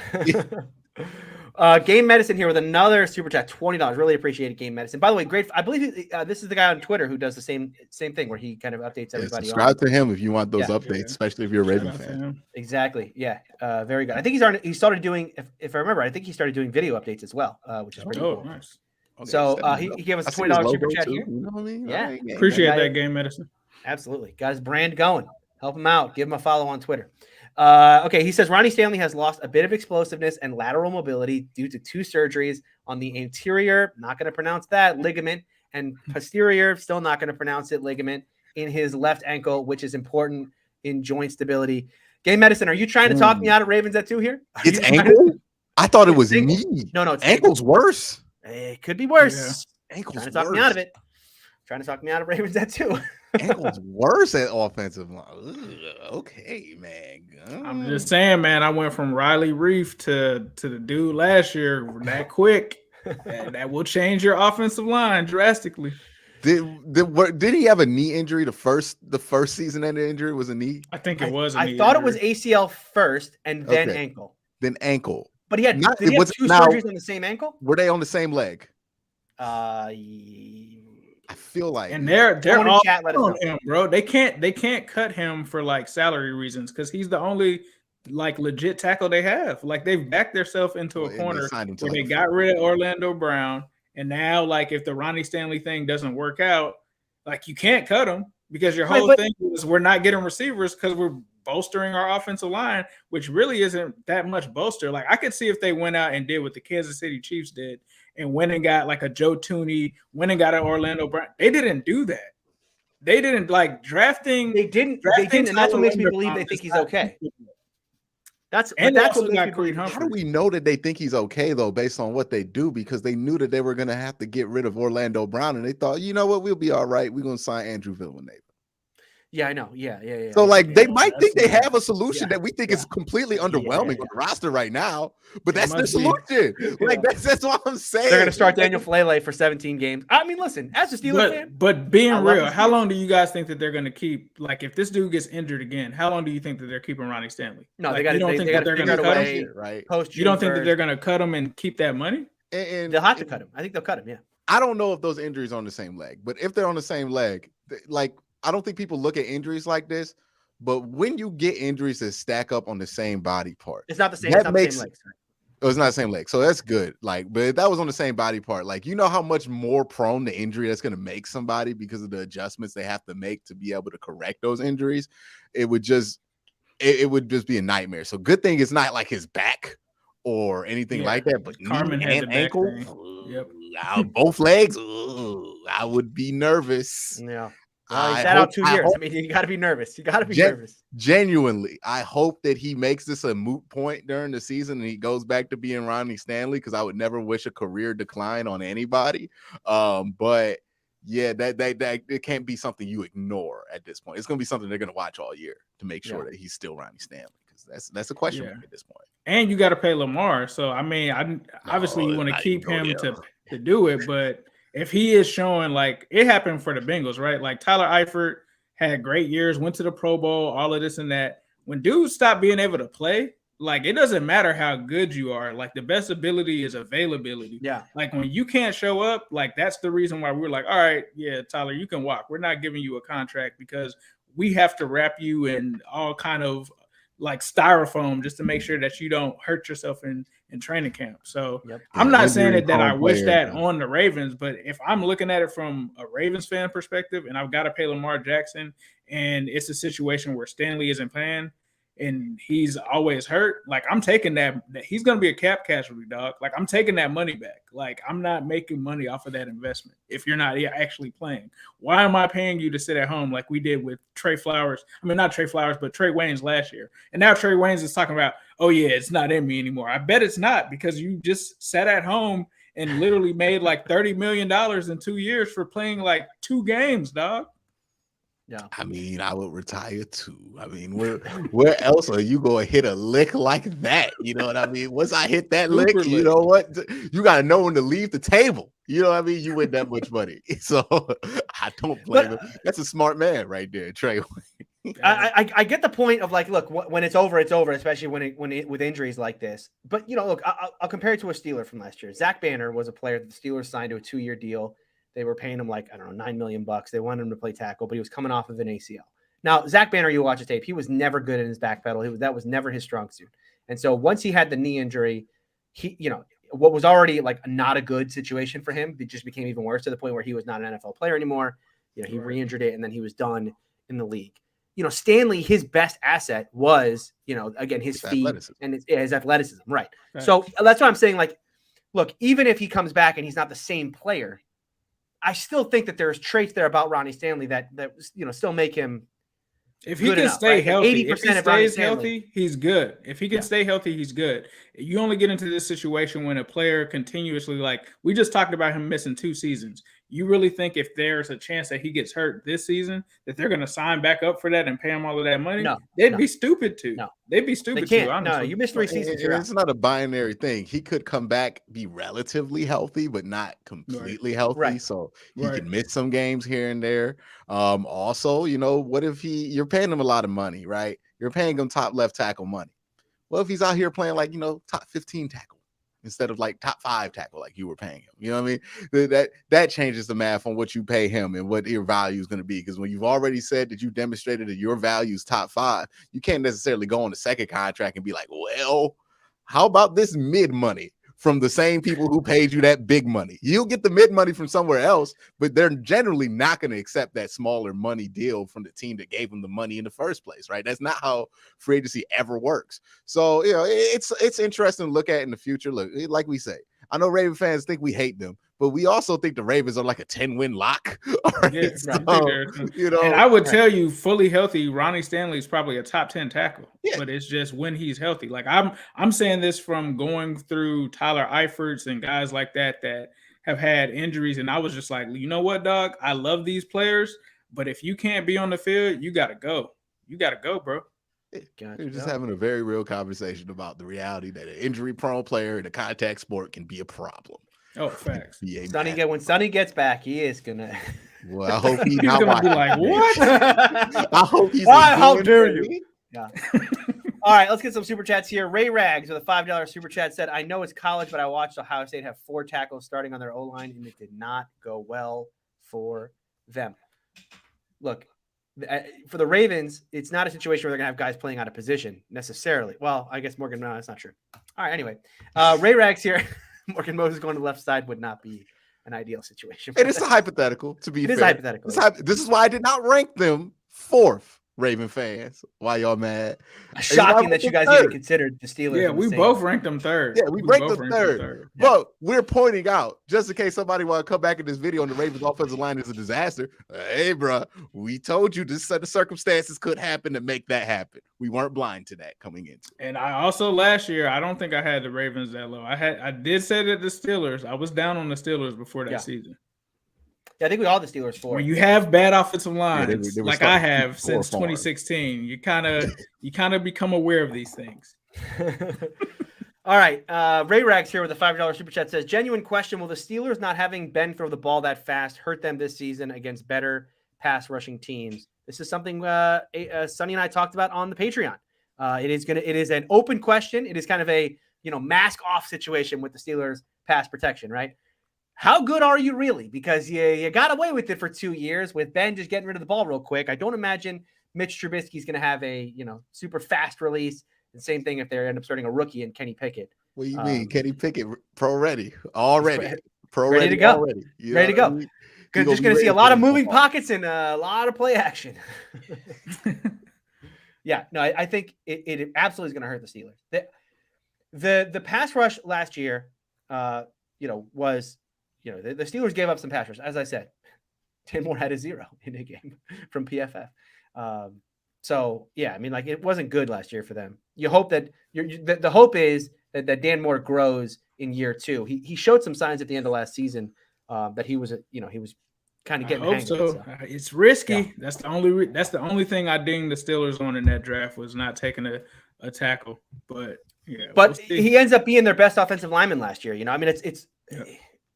Game Medicine here with another super chat, $20. Really appreciate it, Game Medicine. By the way, great. I believe this is the guy on Twitter who does the same thing, where he kind of updates everybody. Subscribe to him if you want those updates, especially if you're a Raven fan. Exactly. Yeah. Very good. I think he started doing, if I remember, I think he started doing video updates as well, which is pretty cool. Nice. Okay, so he gave us a $20 super chat here. You know what I mean? Yeah. Appreciate that, Game Medicine. Absolutely. Got his brand going. Help him out. Give him a follow on Twitter. Okay, he says Ronnie Stanley has lost a bit of explosiveness and lateral mobility due to 2 surgeries on the anterior, not going to pronounce that, ligament, and posterior, still not going to pronounce it, ligament, in his left ankle, which is important in joint stability. Game Medicine, are you trying to talk me out of Ravens at 2 here? It's ankle? I thought it was knee. No, it's ankle's worse. It could be worse. Yeah. Ankle's trying to talk me out of it. Trying to talk me out of Ravens at 2. Ankle's worse at offensive line. Okay, man. I'm just saying, man. I went from Riley Reef to the dude last year that quick. that will change your offensive line drastically. Did he have a knee injury? The first season-ending injury was a knee. I think it was. I thought it was ACL first and then ankle. Then ankle. But he had 2 surgeries on the same ankle. Were they on the same leg? I feel like, and they're all on him, bro. They can't cut him for like salary reasons because he's the only like legit tackle they have. Like they've backed themselves into a corner where they got rid of Orlando Brown, and now like if the Ronnie Stanley thing doesn't work out, like you can't cut him because your whole thing is we're not getting receivers because we're bolstering our offensive line, which really isn't that much bolster. Like I could see if they went out and did what the Kansas City Chiefs did and went and got like a Joe Tooney, went and got an Orlando Brown. They didn't do that. They didn't like drafting. They didn't, and that's what makes me believe they think he's okay. That's what makes me believe. How do we know that they think he's okay though, based on what they do? Because they knew that they were going to have to get rid of Orlando Brown, and they thought, you know what, we'll be all right. We're going to sign Andrew Villanueva. Yeah, I know. Yeah. So like they Yeah, might think they that's- have a solution yeah, that we think yeah. is completely underwhelming on the roster right now, but It that's their must be. solution. Like that's what I'm saying. They're going to start Like, Daniel Falele for 17 games. I mean, listen, as a Steeler fan, But being I love real, to how see it. long do you guys think that they're going to keep? Like, if this dude gets injured again, how long do you think that they're keeping Ronnie Stanley? no, Like, they got you don't to think they that got to they're going figure to out a cut him? way right? post. You don't think that they're going to cut him and keep that money? And They'll have to cut him. I think they'll cut him. Yeah. I don't know if those injuries are on the same leg, but if they're on the same leg, like I don't think people look at injuries like this. But when you get injuries that stack up on the same body part, It's not the same. That It's not makes- the same legs. oh, it's not the same leg, so that's good. Like, but if that was on the same body part, like you know how much more prone to injury that's going to make somebody because of the adjustments they have to make to be able to correct those injuries. It would just be a nightmare. So good thing it's not like his back or anything Yeah. like that, but Carmen knee had the and back ankle, thing. Yep. both legs, I would be nervous. Yeah. Well, he I sat out hope- 2 I years. hope- I mean, you got to be nervous. You got to be Gen- nervous. Genuinely, I hope that he makes this a moot point during the season and he goes back to being Ronnie Stanley, because I would never wish a career decline on anybody. But yeah, that it can't be something you ignore at this point. It's gonna be something they're gonna watch all year to make sure that he's still Ronnie Stanley, because that's a question mark at this point. And you got to pay Lamar. So I mean, obviously you want to keep him to do it, but if he is showing, like it happened for the Bengals, right? Like Tyler Eifert had great years, went to the Pro Bowl, all of this and that. When dudes stop being able to play, like it doesn't matter how good you are. Like the best ability is availability. Yeah. Like when you can't show up, like that's the reason why we're like, all right, yeah, Tyler, you can walk. We're not giving you a contract because we have to wrap you in all kind of like styrofoam just to make sure that you don't hurt yourself in training camp. So I'm not saying that I wish that on the Ravens, but if I'm looking at it from a Ravens fan perspective and I've got to pay Lamar Jackson and it's a situation where Stanley isn't playing and he's always hurt, like I'm taking that he's going to be a cap casualty, dog. Like I'm taking that money back. Like I'm not making money off of that investment if you're not actually playing. Why am I paying you to sit at home like we did with Trey Flowers? I mean, not Trey Flowers, but Trey Waynes last year. And now Trey Waynes is talking about, oh yeah, it's not in me anymore. I bet it's not, because you just sat at home and literally made like $30 million in 2 years for playing like 2 games, dog. Yeah. I mean, I would retire too. I mean, where else are you going to hit a lick like that? You know what I mean? Once I hit that lick, you know what? You got to know when to leave the table. You know what I mean? You win that much money. So I don't blame him. That's a smart man right there, Trey. I get the point of like, look, when it's over, especially when with injuries like this. But you know, look, I'll compare it to a Steeler from last year. Zach Banner was a player that the Steelers signed to a 2-year deal. They were paying him like, I don't know, $9 million. They wanted him to play tackle, but he was coming off of an ACL. Now, Zach Banner, you watch his tape, he was never good in his back pedal. That was never his strong suit. And so once he had the knee injury, he, you know, what was already like not a good situation for him, it just became even worse to the point where he was not an NFL player anymore. You know, he re-injured it and then he was done in the league. You know, Stanley, his best asset was, you know, again, his feet and his athleticism. Right. So that's why I'm saying, like, look, even if he comes back and he's not the same player, I still think that there's traits there about Ronnie Stanley that you know still make him. If he can stay healthy, if he stays healthy, he's good. If he can stay healthy, he's good. You only get into this situation when a player continuously, like we just talked about him missing 2 seasons. You really think if there's a chance that he gets hurt this season, that they're going to sign back up for that and pay him all of that money? No, they'd be stupid to. No, they'd be stupid they can't. to. Honestly. No, you missed 3 seasons. It's not a binary thing. He could come back, be relatively healthy, but not completely healthy. Right. So he can miss some games here and there. Also, you know, what if you're paying him a lot of money, right? You're paying him top left tackle money. Well, if he's out here playing like, you know, top 15 tackle instead of like top 5 tackle like you were paying him, you know what I mean? That changes the math on what you pay him and what your value is going to be. Because when you've already said that you demonstrated that your value is top 5, you can't necessarily go on the second contract and be like, well, how about this mid money from the same people who paid you that big money? You'll get the mid money from somewhere else, but they're generally not going to accept that smaller money deal from the team that gave them the money in the first place, right? That's not how free agency ever works. So, you know, it's interesting to look at in the future. Look, like we say, I know Raven fans think we hate them, but we also think the Ravens are like a 10-win lock. Yeah, so, you know, and I would tell you, fully healthy, Ronnie Stanley is probably a top 10 tackle. But it's just when he's healthy. Like I'm saying this from going through Tyler Eifert's and guys like that have had injuries, and I was just like, you know what, dog? I love these players, But if you can't be on the field, you gotta go. You gotta go, bro. We're just having a very real conversation about the reality that an injury-prone player in a contact sport can be a problem. Oh, facts. When Sonny gets back, he is gonna. Well, I hope he's He's not gonna be watching. like, what? I hope he's. Why? How dare you? Yeah. All right, let's get some super chats here. Ray Rags with a $5 super chat said, "I know it's college, but I watched Ohio State have 4 tackles starting on their O line, and it did not go well for them." Look, for the Ravens, it's not a situation where they're gonna have guys playing out of position necessarily. Well, I guess Morgan, no, that's not true. All right, anyway, Ray Rags here. Morgan Moses going to the left side would not be an ideal situation. And it's a hypothetical, to be fair. It is hypothetical. This is why I did not rank them 4th, Raven fans. Why y'all mad? Shocking that you guys even considered the Steelers. Yeah, we both ranked them 3rd. Yeah, we ranked them 3rd. But we're pointing out, just in case somebody want to come back in this video and the Ravens offensive line is a disaster. Hey, bro, we told you this set of circumstances could happen to make that happen. We weren't blind to that coming into it. And I also last year, I don't think I had the Ravens that low. I did say that the Steelers. I was down on the Steelers before that season. Yeah, I think we all the Steelers 4. When you have bad offensive lines, they like I have since 2016, you kind of become aware of these things. All right, Ray Rags here with a $5 super chat says, "Genuine question: will the Steelers not having Ben throw the ball that fast hurt them this season against better pass rushing teams?" This is something Sonny and I talked about on the Patreon. It is an open question. It is kind of a mask off situation with the Steelers pass protection, right? How good are you really? Because you got away with it for 2 years with Ben just getting rid of the ball real quick. I don't imagine Mitch Trubisky's going to have a super fast release. The same thing if they end up starting a rookie in Kenny Pickett. What do you mean? Kenny Pickett pro ready already. Ready to go. Ready to go. Because just going to see a lot of moving pockets and a lot of play action. Yeah, no, I think it absolutely is going to hurt the Steelers. The pass rush last year, was. The Steelers gave up some pass rush. As I said, Dan Moore had a 0 in a game from PFF. So, yeah, I mean, like, it wasn't good last year for them. You hope that the hope is that Dan Moore grows in year 2. He showed some signs at the end of last season that he was, he was kind of getting the hang of it. So. It's risky. Yeah. That's the only thing I dinged the Steelers on in that draft was not taking a tackle. But, yeah. But he ends up being their best offensive lineman last year. I mean,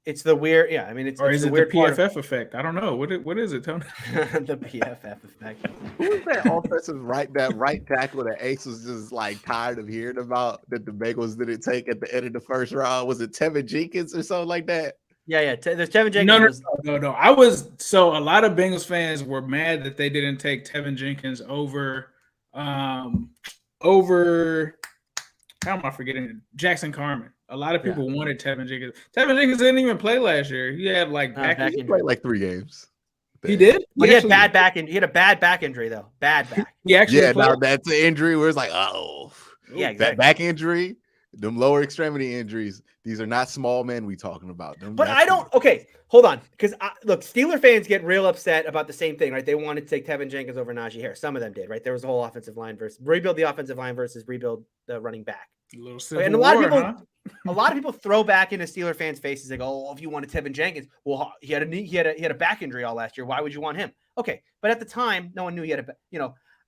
it's the weird, yeah. I mean, it's is the it weird the PFF effect? I don't know. What is it, Tony? The PFF effect. Who was that offensive right tackle that Ace was just like tired of hearing about that the Bengals didn't take at the end of the first round? Was it Tevin Jenkins or something like that? Yeah. There's Tevin Jenkins. No. A lot of Bengals fans were mad that they didn't take Tevin Jenkins over. How am I forgetting Jackson Carman? A lot of people wanted Tevin Jenkins. Tevin Jenkins didn't even play last year. He had he played like 3 games. He did? He had bad back injury. He had a bad back injury though. Bad back. He actually now that's an injury where it's like, yeah, exactly. That back injury, them lower extremity injuries. These are not small men we talking about. But I don't. Okay, hold on. Because look, Steeler fans get real upset about the same thing, right? They wanted to take Tevin Jenkins over Najee Harris. Some of them did, right? There was a whole offensive line versus rebuild the offensive line versus rebuild the running back. And a lot of people throw back into Steeler fans' faces. They go, "Oh, if you wanted Tevin Jenkins, well, he had a back injury all last year. Why would you want him?" Okay, but at the time, no one knew he had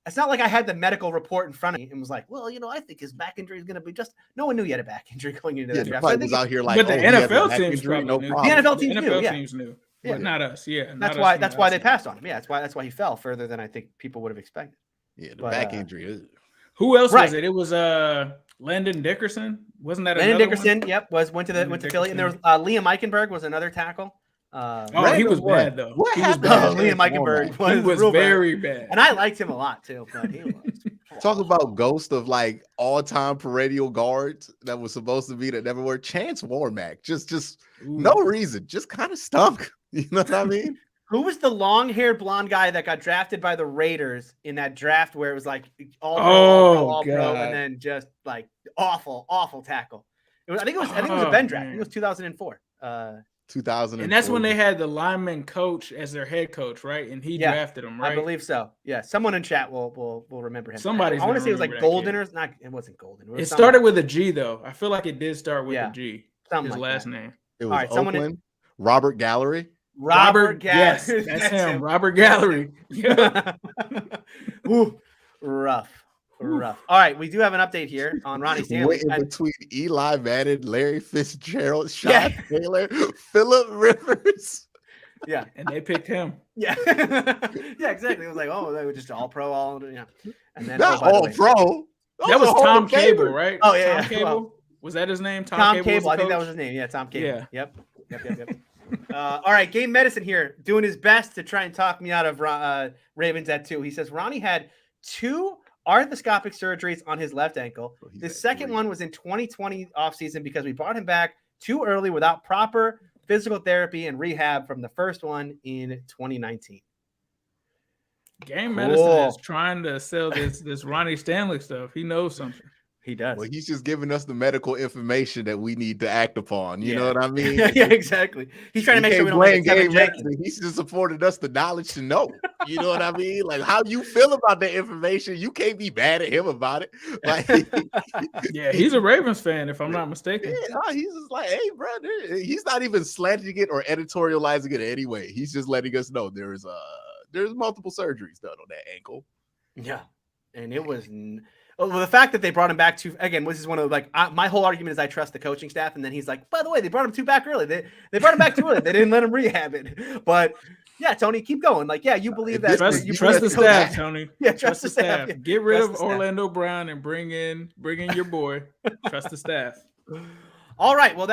It's not like I had the medical report in front of me and was like, "Well, I think his back injury is going to be just." No one knew he had a back injury going into that draft. I was out here like, but the NFL teams injury, no problem. The NFL teams knew. Teams knew. Yeah. But not us. Yeah, that's why they passed on him. Yeah, that's why he fell further than I think people would have expected. Yeah, back injury. Who else was it? It was Landon Dickerson. Wasn't that Landon Dickerson? One? Yep, went to Philly, and there was Liam Eichenberg was another tackle. He was bad though. What happened? Liam Eichenberg was very bad, and I liked him a lot too. But he was. Talk about ghost of like all-time perennial guards that was supposed to be that never were. Chance Warmack, just no reason, just kind of stunk. You know what I mean? Who was the long-haired blonde guy that got drafted by the Raiders in that draft where it was like all pro, and then just like awful tackle? I think it was a Ben draft. I think it was 2004. 2000, and that's when they had the lineman coach as their head coach, right? And he drafted him, right? I believe so. Yeah, someone in chat will remember him. I want to say it was like Golden or not. It wasn't Golden. It started with a G though. I feel like it did start with a G. Something his like last that. name. It was Oakland. Robert Gallery. Robert Yes, Gallery. that's him. Robert Gallery. Yeah. Ooh, rough. Rough. All right, we do have an update here on Ronnie Stanley. Wait in between Eli Manning, Larry Fitzgerald, Sean Yeah. Taylor, Phillip Rivers. Yeah. And they picked him. Yeah. Yeah, exactly. It was like, oh, they were just all pro, all yeah. And then Not by the all way, pro. That was a Hall Tom of Cable, Famer. right? Oh, yeah, Tom yeah. Cable. Well, Was that his name? Tom was Cable. the I think that coach? was his name. Yeah, Tom Cable. Yeah. Yep. All right, Game Medicine here doing his best to try and talk me out of Ravens at 2. He says Ronnie had 2 arthroscopic surgeries on his left ankle. The second one was in 2020 offseason because we brought him back too early without proper physical therapy and rehab from the first one in 2019. Game Medicine is trying to sell this Ronnie Stanley stuff. He knows something. He does. Well, he's just giving us the medical information that we need to act upon. You know what I mean? Yeah, exactly. He's trying to make sure we don't make Kevin Jenkins. He's just afforded us the knowledge to know. You know what I mean? Like how you feel about that information, you can't be mad at him about it. Like, yeah, he's a Ravens fan, if I'm not mistaken. Yeah, he's just like, hey, brother. He's not even slanting it or editorializing it anyway. He's just letting us know there's multiple surgeries done on that ankle. Yeah, and it was. Well, the fact that they brought him back to again, this is one of my whole argument is I trust the coaching staff, and then he's like, by the way, they brought him back early. They brought him back too early. They didn't let him rehab it. But yeah, Tony, keep going. Like, yeah, you believe that. Trust the staff, Tony. Yeah, trust the staff. Yeah. Get rid of Orlando Brown and bring in your boy. Trust the staff. All right. Well,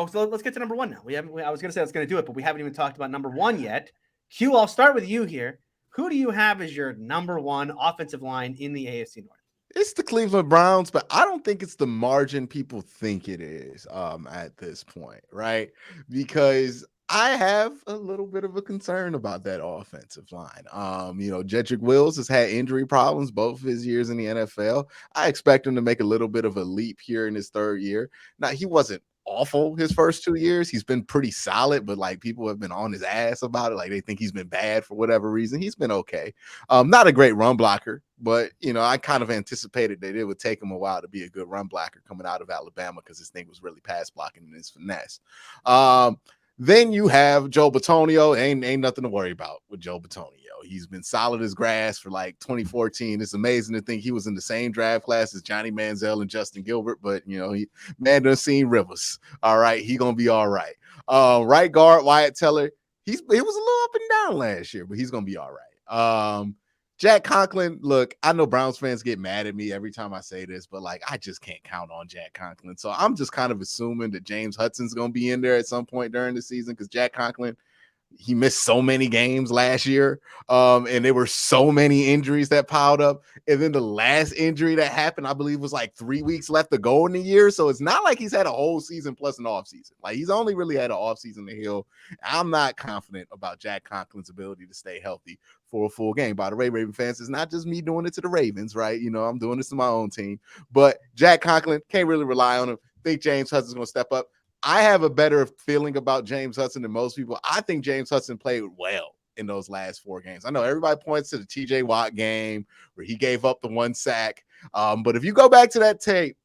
so let's get to number 1 now. I was gonna say I was gonna do it, but we haven't even talked about number 1 yet. Q, I'll start with you here. Who do you have as your number 1 offensive line in the AFC North? It's the Cleveland Browns, but I don't think it's the margin people think it is at this point, right? Because I have a little bit of a concern about that offensive line. Jedrick Wills has had injury problems both of his years in the NFL. I expect him to make a little bit of a leap here in his 3rd year. Now, he wasn't awful his first 2 years. He's been pretty solid, but like people have been on his ass about it. Like they think he's been bad for whatever reason. He's been okay. Not a great run blocker, but I kind of anticipated that it would take him a while to be a good run blocker coming out of Alabama because his thing was really pass blocking and his finesse. Then you have Joe Bitonio. Ain't nothing to worry about with Joe Bitonio. He's been solid as grass for like 2014. It's amazing to think he was in the same draft class as Johnny Manziel and Justin Gilbert, but man done seen Rivers. All right, he gonna be all right. Right guard Wyatt Teller. He was a little up and down last year, but he's gonna be all right. Jack Conklin, look, I know Browns fans get mad at me every time I say this, but like I just can't count on Jack Conklin. So I'm just kind of assuming that James Hudson's gonna be in there at some point during the season because Jack Conklin, he missed so many games last year. And there were so many injuries that piled up. And then the last injury that happened, I believe, was like 3 weeks left to go in the year. So it's not like he's had a whole season plus an off season. Like he's only really had an off season to heal. I'm not confident about Jack Conklin's ability to stay healthy for a full game. By the way, Raven fans, it's not just me doing it to the Ravens, right? I'm doing this to my own team. But Jack Conklin, can't really rely on him. Think James Hudson's going to step up. I have a better feeling about James Hudson than most people. I think James Hudson played well in those last 4 games. I know everybody points to the TJ Watt game where he gave up the 1 sack. But if you go back to that tape,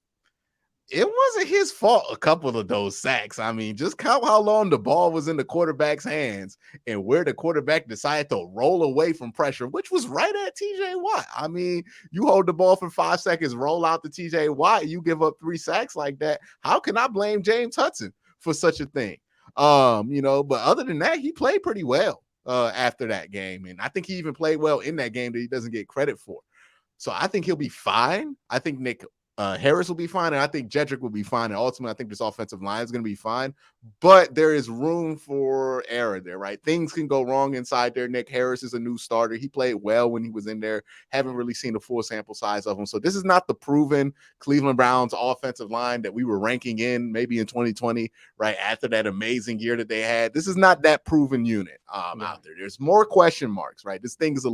it wasn't his fault, a couple of those sacks. I mean, just count how long the ball was in the quarterback's hands and where the quarterback decided to roll away from pressure, which was right at TJ Watt. I mean, you hold the ball for 5 seconds, roll out to TJ Watt, you give up 3 sacks like that. How can I blame James Hudson for such a thing? But other than that, he played pretty well after that game. And I think he even played well in that game that he doesn't get credit for. So I think he'll be fine. I think Nick Harris will be fine, and I think Jedrick will be fine. And ultimately, I think this offensive line is going to be fine. But there is room for error there, right? Things can go wrong inside there. Nick Harris is a new starter. He played well when he was in there. Haven't really seen the full sample size of him. So this is not the proven Cleveland Browns offensive line that we were ranking in maybe in 2020, right, after that amazing year that they had. This is not that proven unit out there. There's more question marks, right? This thing is a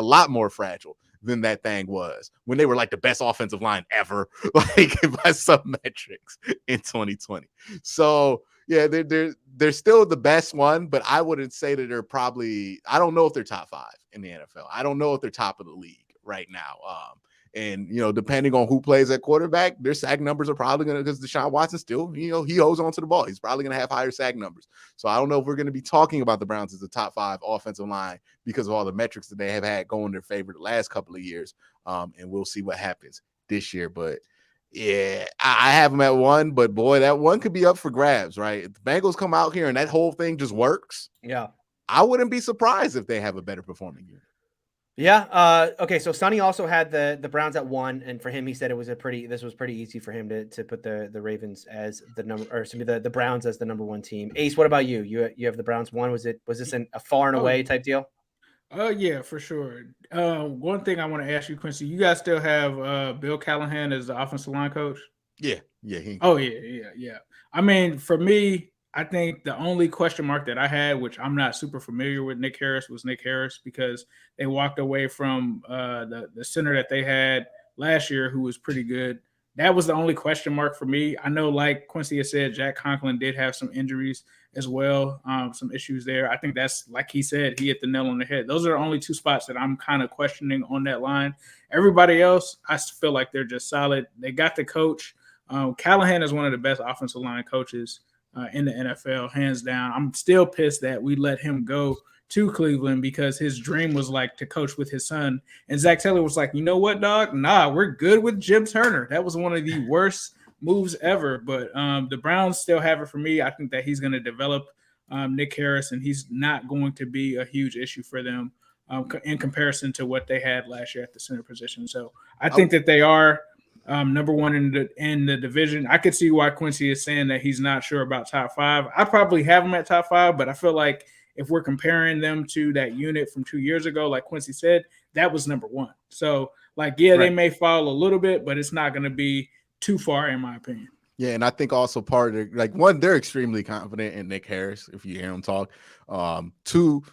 lot more fragile than that thing was when they were like the best offensive line ever, like by some metrics in 2020. So yeah, they're still the best one, but I wouldn't say that they're probably, I don't know if they're top 5 in the NFL. I don't know if they're top of the league right now. And, depending on who plays at quarterback, their sack numbers are probably going to, because Deshaun Watson still, he holds on to the ball. He's probably going to have higher sack numbers. So I don't know if we're going to be talking about the Browns as a top 5 offensive line because of all the metrics that they have had going in their favor the last couple of years. And we'll see what happens this year. But yeah, I have them at 1, but boy, that 1 could be up for grabs, right? If the Bengals come out here and that whole thing just works, Yeah. I wouldn't be surprised if they have a better performing year. Yeah. Okay. So Sonny also had the Browns at 1, and for him, he said this was pretty easy for him to put the Ravens as the number, or excuse me, the Browns as the number 1 team. Ace, what about you? You have the Browns 1. Was this a far and away type deal? Oh yeah, for sure. One thing I want to ask you, Quincy, you guys still have Bill Callahan as the offensive line coach? Yeah. Yeah. I mean, for me, I think the only question mark that I had, which I'm not super familiar with Nick Harris, was Nick Harris, because they walked away from the center that they had last year, who was pretty good. That was the only question mark for me. I know, like Quincy has said, Jack Conklin did have some injuries as well, some issues there. I think that's, like he said, he hit the nail on the head. Those are the only 2 spots that I'm kind of questioning on that line. Everybody else, I feel like they're just solid. They got the coach. Callahan is one of the best offensive line coaches in the NFL, hands down. I'm still pissed that we let him go to Cleveland, because his dream was like to coach with his son. And Zach Taylor was like, you know what, dog? Nah, we're good with Jim Turner. That was one of the worst moves ever. But the Browns still have it for me. I think that he's going to develop Nick Harris, and he's not going to be a huge issue for them in comparison to what they had last year at the center position. So I think that they are number 1 in the division. I could see why Quincy is saying that he's not sure about top 5. I probably have them at top 5, but I feel like if we're comparing them to that unit from 2 years ago, like Quincy said, that was number 1. So, They may fall a little bit, but it's not going to be too far, in my opinion. Yeah, and I think also part of one, they're extremely confident in Nick Harris, if you hear him talk. 2,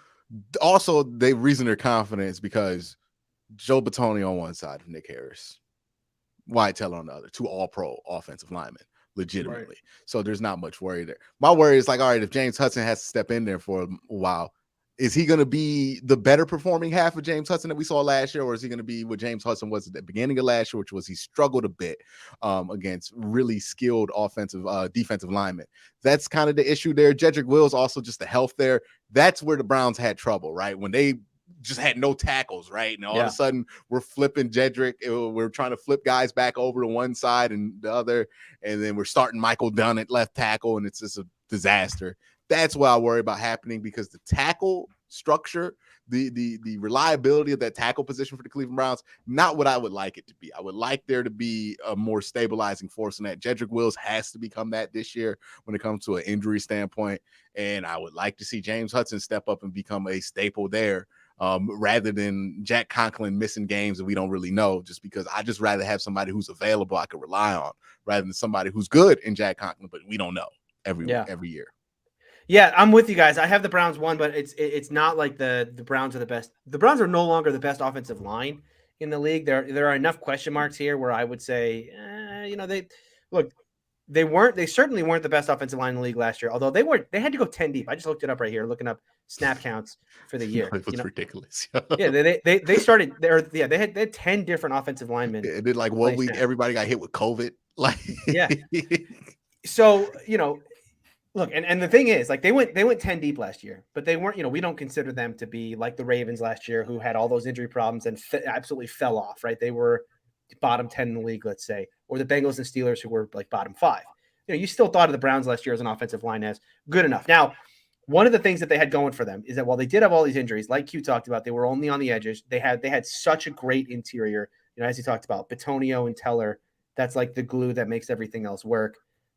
also they reason their confidence because Joe Bitonio on one side of Nick Harris, Wyatt Teller on the other, 2 all-pro offensive linemen. Legitimately. Right. So there's not much worry there. My worry is all right, if James Hudson has to step in there for a while, is he going to be the better performing half of James Hudson that we saw last year, or is he going to be what James Hudson was at the beginning of last year, which was he struggled a bit against really skilled defensive linemen? That's kind of the issue there. Jedrick Wills, also just the health there. That's where the Browns had trouble, right? When they just had no tackles, right? And all of a sudden we're flipping Jedrick. We're trying to flip guys back over to one side and the other. And then we're starting Michael Dunn at left tackle, and it's just a disaster. That's what I worry about happening, because the tackle structure, the reliability of that tackle position for the Cleveland Browns, not what I would like it to be. I would like there to be a more stabilizing force in that. Jedrick Wills has to become that this year when it comes to an injury standpoint. And I would like to see James Hudson step up and become a staple there. Rather than Jack Conklin missing games that we don't really know, just because I just rather have somebody who's available I could rely on, rather than somebody who's good in Jack Conklin, but we don't know every year. Yeah, I'm with you guys. I have the Browns 1, but it's not like the Browns are the best. The Browns are no longer the best offensive line in the league. There are enough question marks here where I would say, they certainly weren't the best offensive line in the league last year. Although they had to go 10 deep. I just looked it up right here, looking up snap counts for the year. It was ridiculous. Yeah, they started there. Yeah, they had 10 different offensive linemen. It did like 1 week. Everybody got hit with COVID. So look, and the thing is, they went 10 deep last year, but they weren't. We don't consider them to be like the Ravens last year, who had all those injury problems and absolutely fell off. Right, they were bottom 10 in the league, let's say, or the Bengals and Steelers, who were like bottom 5. You still thought of the Browns last year as an offensive line as good enough. Now, one of the things that they had going for them is that while they did have all these injuries, like Q talked about, they were only on the edges. They had such a great interior, as he talked about, Bitonio and Teller. That's like the glue that makes everything else work.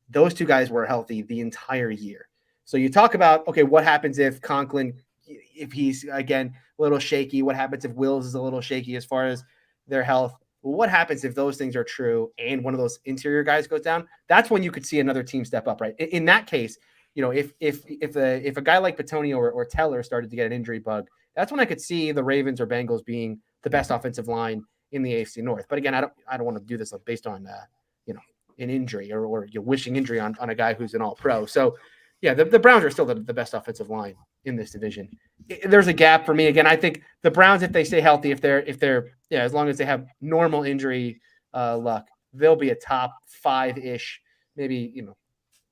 Those 2 guys were healthy the entire year. So you talk about, okay, what happens if Conklin, if he's, again, a little shaky? What happens if Wills is a little shaky as far as their health? What happens if those things are true and one of those interior guys goes down? That's when you could see another team step up, right? In that case, if a guy like Bitonio or Teller started to get an injury bug, that's when I could see the Ravens or Bengals being the best offensive line in the AFC North. But again, I don't want to do this based on an injury or you're wishing injury on a guy who's an all-pro. So Yeah, the Browns are still the best offensive line in this division. There's a gap for me. Again, I think the Browns, if they stay healthy, if they're as long as they have normal injury luck, they'll be a top 5-ish, maybe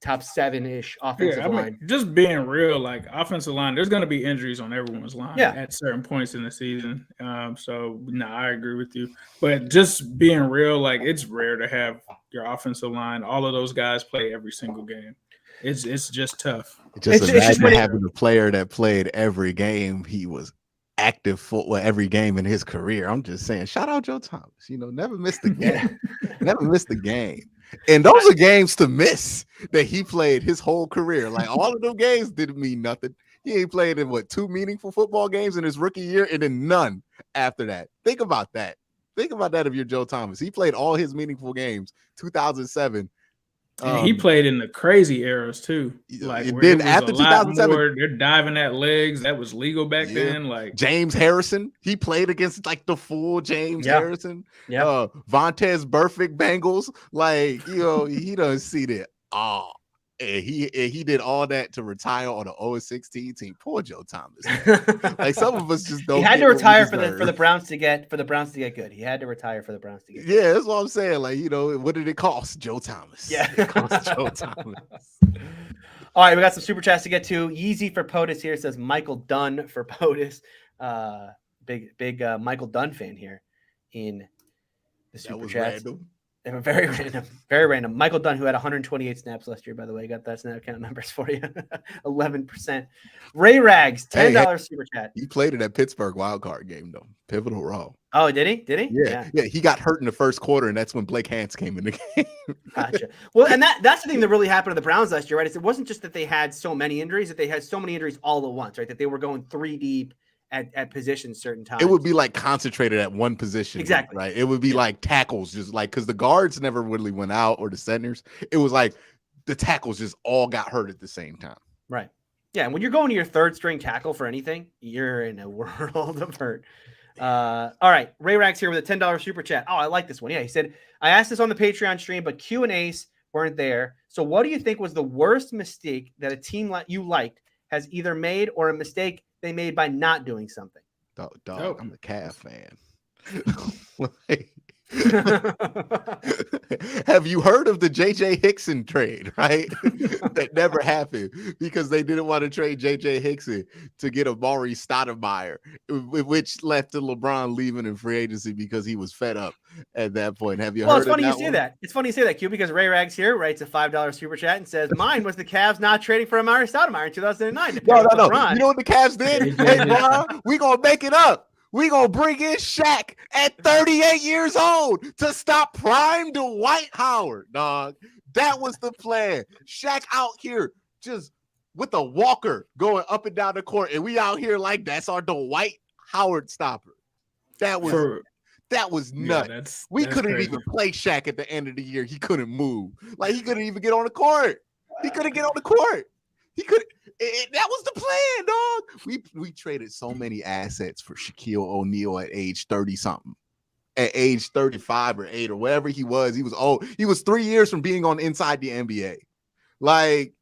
top 7-ish offensive line. Just being real, like offensive line, there's going to be injuries on everyone's line at certain points in the season. So I agree with you. But just being real, like it's rare to have your offensive line, all of those guys play every single game. It's just tough. Imagine having a player that played every game. He was active for every game in his career. I'm just saying, shout out Joe Thomas. Never missed the game. Never missed the game. And those are games to miss that he played his whole career. Like all of them games didn't mean nothing. He ain't played in 2 meaningful football games in his rookie year, and then none after that. Think about that. Think about that if you're Joe Thomas. He played all his meaningful games, 2007. And he played in the crazy eras too. Like then after 2007, they're diving at legs. That was legal back then. Like James Harrison, he played against like the full James Harrison. Yeah, Vontez Burfict Bengals. Like he doesn't see that. And he did all that to retire on the 0-16 team. Poor Joe Thomas. Like some of us just don't. He had to retire for the Browns to get good. He had to retire for the Browns to get good. Yeah, that's what I'm saying. Like what did it cost Joe Thomas? Yeah, it cost Joe Thomas. All right, we got some super chats to get to. Yeezy for POTUS here says Michael Dunn for POTUS. Big Michael Dunn fan here in the super chats. Random. Very random. Very random. Michael Dunn, who had 128 snaps last year, by the way, got that snap count numbers for you. 11%. Ray Rags, $10 super chat. He played in that Pittsburgh wildcard game, though. Pivotal role. Oh, did he? Did he? Yeah. He got hurt in the first quarter, and that's when Blake Hance came in the game. Gotcha. Well, and that's the thing that really happened to the Browns last year, right? It wasn't just that they had so many injuries, that they had so many injuries all at once, right? That they were going 3 deep at positions certain times. It would be like concentrated at one position. Exactly. Right. It would be like tackles, just like because the guards never really went out or the centers. It was like the tackles just all got hurt at the same time. Right. Yeah. And when you're going to your 3rd string tackle for anything, you're in a world of hurt. All right. Ray Rags here with a $10 super chat. Oh, I like this one. Yeah. He said, I asked this on the Patreon stream, but Q and A's weren't there. So what do you think was the worst mistake that a team you liked has either made, or a mistake they made by not doing something? Dog, I'm a Cavs fan. Have you heard of the JJ Hickson trade, right? That never happened because they didn't want to trade JJ Hickson to get Amari Stoudemire, which left to LeBron leaving in free agency because he was fed up at that point. Have you heard it's funny of you say that. It's funny you say that, Q, because Ray Rags here writes a $5 super chat and says, mine was the Cavs not trading for Amari Stoudemire in 2009. No. You know what the Cavs did? Hey, Bron, we going to make it up. We gonna bring in Shaq at 38 years old to stop prime Dwight Howard, dog. That was the plan. Shaq out here just with a walker going up and down the court, and we out here like that's our Dwight Howard stopper. That was nuts. We couldn't even play Shaq at the end of the year. He couldn't move. Like he couldn't even get on the court. He couldn't get on the court. He could. That was the plan, dog. We traded so many assets for Shaquille O'Neal at age 30-something. At age 35 or 8 or whatever he was old. He was 3 years from being on inside the NBA. Like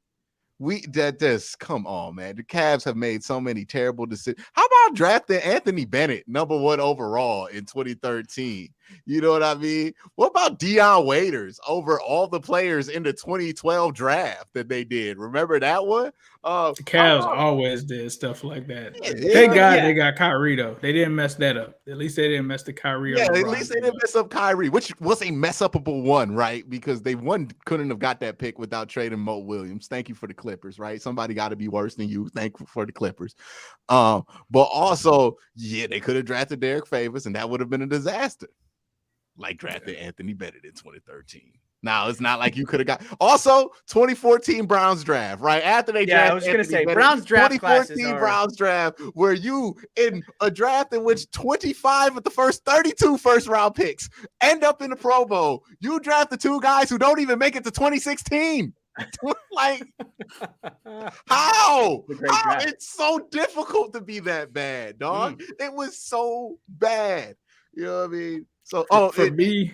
come on, man. The Cavs have made so many terrible decisions. How about drafting Anthony Bennett, #1 overall in 2013? You know what I mean? What about Deion Waiters over all the players in the 2012 draft that they did? Remember that one? The Cavs always did stuff like that. Thank God they got Kyrie, though. They didn't mess that up. At least they didn't mess the Kyrie up. Yeah, at least they didn't mess up Kyrie, which was a mess-upable one, right? Because they couldn't have got that pick without trading Mo Williams. Thank you for the Clippers, right? Somebody got to be worse than you. Thank you for the Clippers. But also, they could have drafted Derek Favors, and that would have been a disaster. Like drafted Anthony Bennett in 2013. Now it's not like you could have got. Also, 2014 Browns draft, right after they drafted. I was going to say Browns draft 2014 Browns draft, where you in a draft in which 25 of the first 32 first-round picks end up in the Pro Bowl. You draft the 2 guys who don't even make it to 2016. Like how? It's so difficult to be that bad, dog. It was so bad. You know what I mean? So, for me,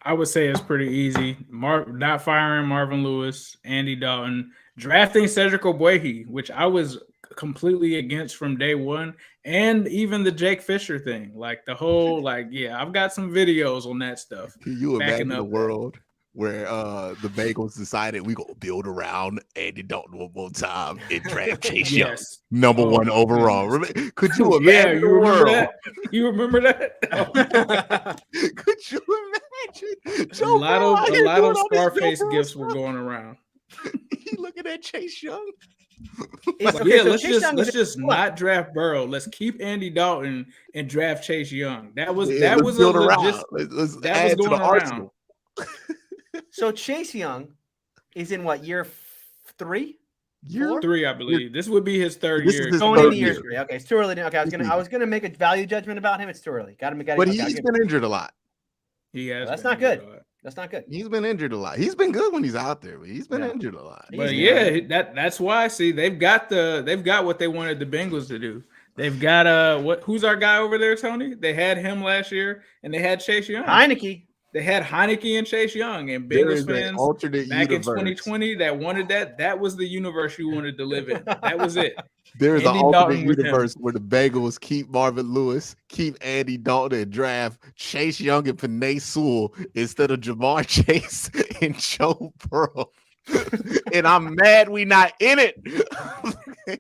I would say it's pretty easy. Not firing Marvin Lewis, Andy Dalton, drafting Cedric Ogbuehi, which I was completely against from day one, and even the Jake Fisher thing, like the whole, like, yeah, I've got some videos on that stuff. Can you backing imagine a up world where the Bengals decided we gonna build around Andy Dalton one more time and draft Chase Young, Yes. number Oh, one my overall? goodness. Could you Yeah, imagine you the remember world? that? You remember that? Could you imagine a Joe lot Burrow out of here doing all this Joe Scarface Burrow gifts were stuff? going around. He looking at Chase Young. It's- Like, okay, yeah, so let's Chase Young is- just look, not draft Burrow. Let's keep Andy Dalton and draft Chase Young. That was Yeah, that let's was a build legit. around. Let's That add was to the going around. arsenal. So Chase Young is in what, year 3? Year 3, I believe. This would be his third This is year. his Going third into year year. 3. Okay, it's too early. Okay, I was gonna make a value judgment about him. It's too early. Got him. But he's been injured a lot. He has. That's been not good. injured. That's not good. He's been injured a lot. He's been good when he's out there, but he's been Yeah. injured a lot. But Easy, yeah, that's why. See, they've got what they wanted the Bengals to do. They've got who's our guy over there, Tony? They had him last year, and they had Chase Young. Heineke. They had Heineke and Chase Young, and There Bengals is an fans alternate back universe. in 2020 that wanted that. That was the universe you wanted to live in. That was it. There is an Andy alternate Dalton with him. universe where the Bengals keep Marvin Lewis, keep Andy Dalton, and draft Chase Young and Penei Sewell instead of Jamar Chase and Joe Burrow. And I'm mad we not in it.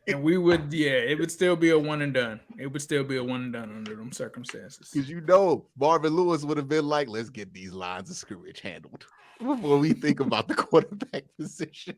And we would, it would still be a one and done. It would still be a one and done under them circumstances. Because Marvin Lewis would have been like, let's get these lines of scrimmage handled before we think about the quarterback position.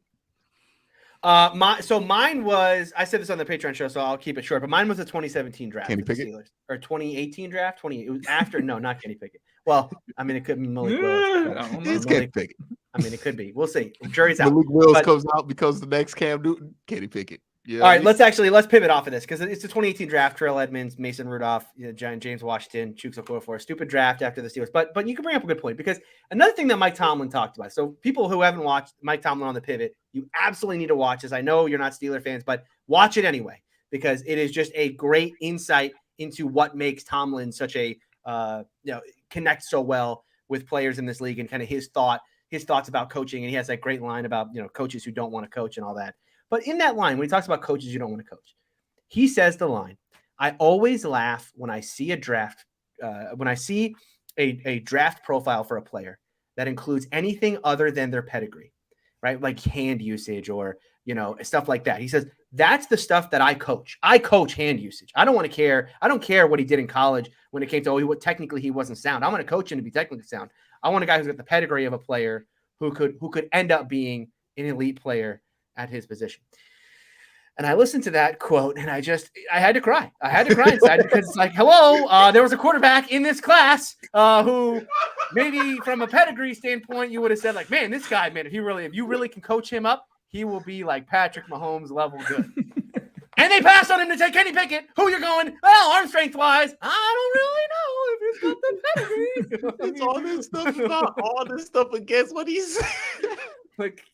Mine was, I said this on the Patreon show, so I'll keep it short, but mine was a 2017 draft. Kenny for the Pickett? Steelers. Or 2018 draft. It was after, no, not Kenny Pickett. Well, I mean, it could be Malik Willis. I don't know. It's Kenny Pickett. I mean, it could be. We'll see. Jury's out. Malik Willis But- comes out because the next Cam Newton, Kenny Pickett. Yeah. All right, let's pivot off of this because it's the 2018 draft. Terrell Edmonds, Mason Rudolph, James Washington, Chooks Okorafor. Stupid draft after the Steelers. But you can bring up a good point because another thing that Mike Tomlin talked about. So people who haven't watched Mike Tomlin on the Pivot, you absolutely need to watch this. I know you're not Steeler fans, but watch it anyway because it is just a great insight into what makes Tomlin such a connect so well with players in this league and kind of his thoughts about coaching. And he has that great line about coaches who don't want to coach and all that. But in that line, when he talks about coaches you don't want to coach, he says the line, I always laugh when I see a draft, when I see a draft profile for a player that includes anything other than their pedigree, right? Like hand usage or, stuff like that. He says, that's the stuff that I coach. I coach hand usage. I don't want to care. I don't care what he did in college when it came to, technically he wasn't sound. I want to coach him to be technically sound. I want a guy who's got the pedigree of a player who could end up being an elite player at his position. And I listened to that quote and I had to cry. I had to cry inside because it's like, hello, there was a quarterback in this class who maybe from a pedigree standpoint, you would have said like, man, this guy, man, if you really can coach him up, he will be like Patrick Mahomes level good. And they passed on him to take Kenny Pickett. Who you're going? Well, arm strength wise, I don't really know if he's got the pedigree. It's all this stuff about all this stuff against what he said. Like,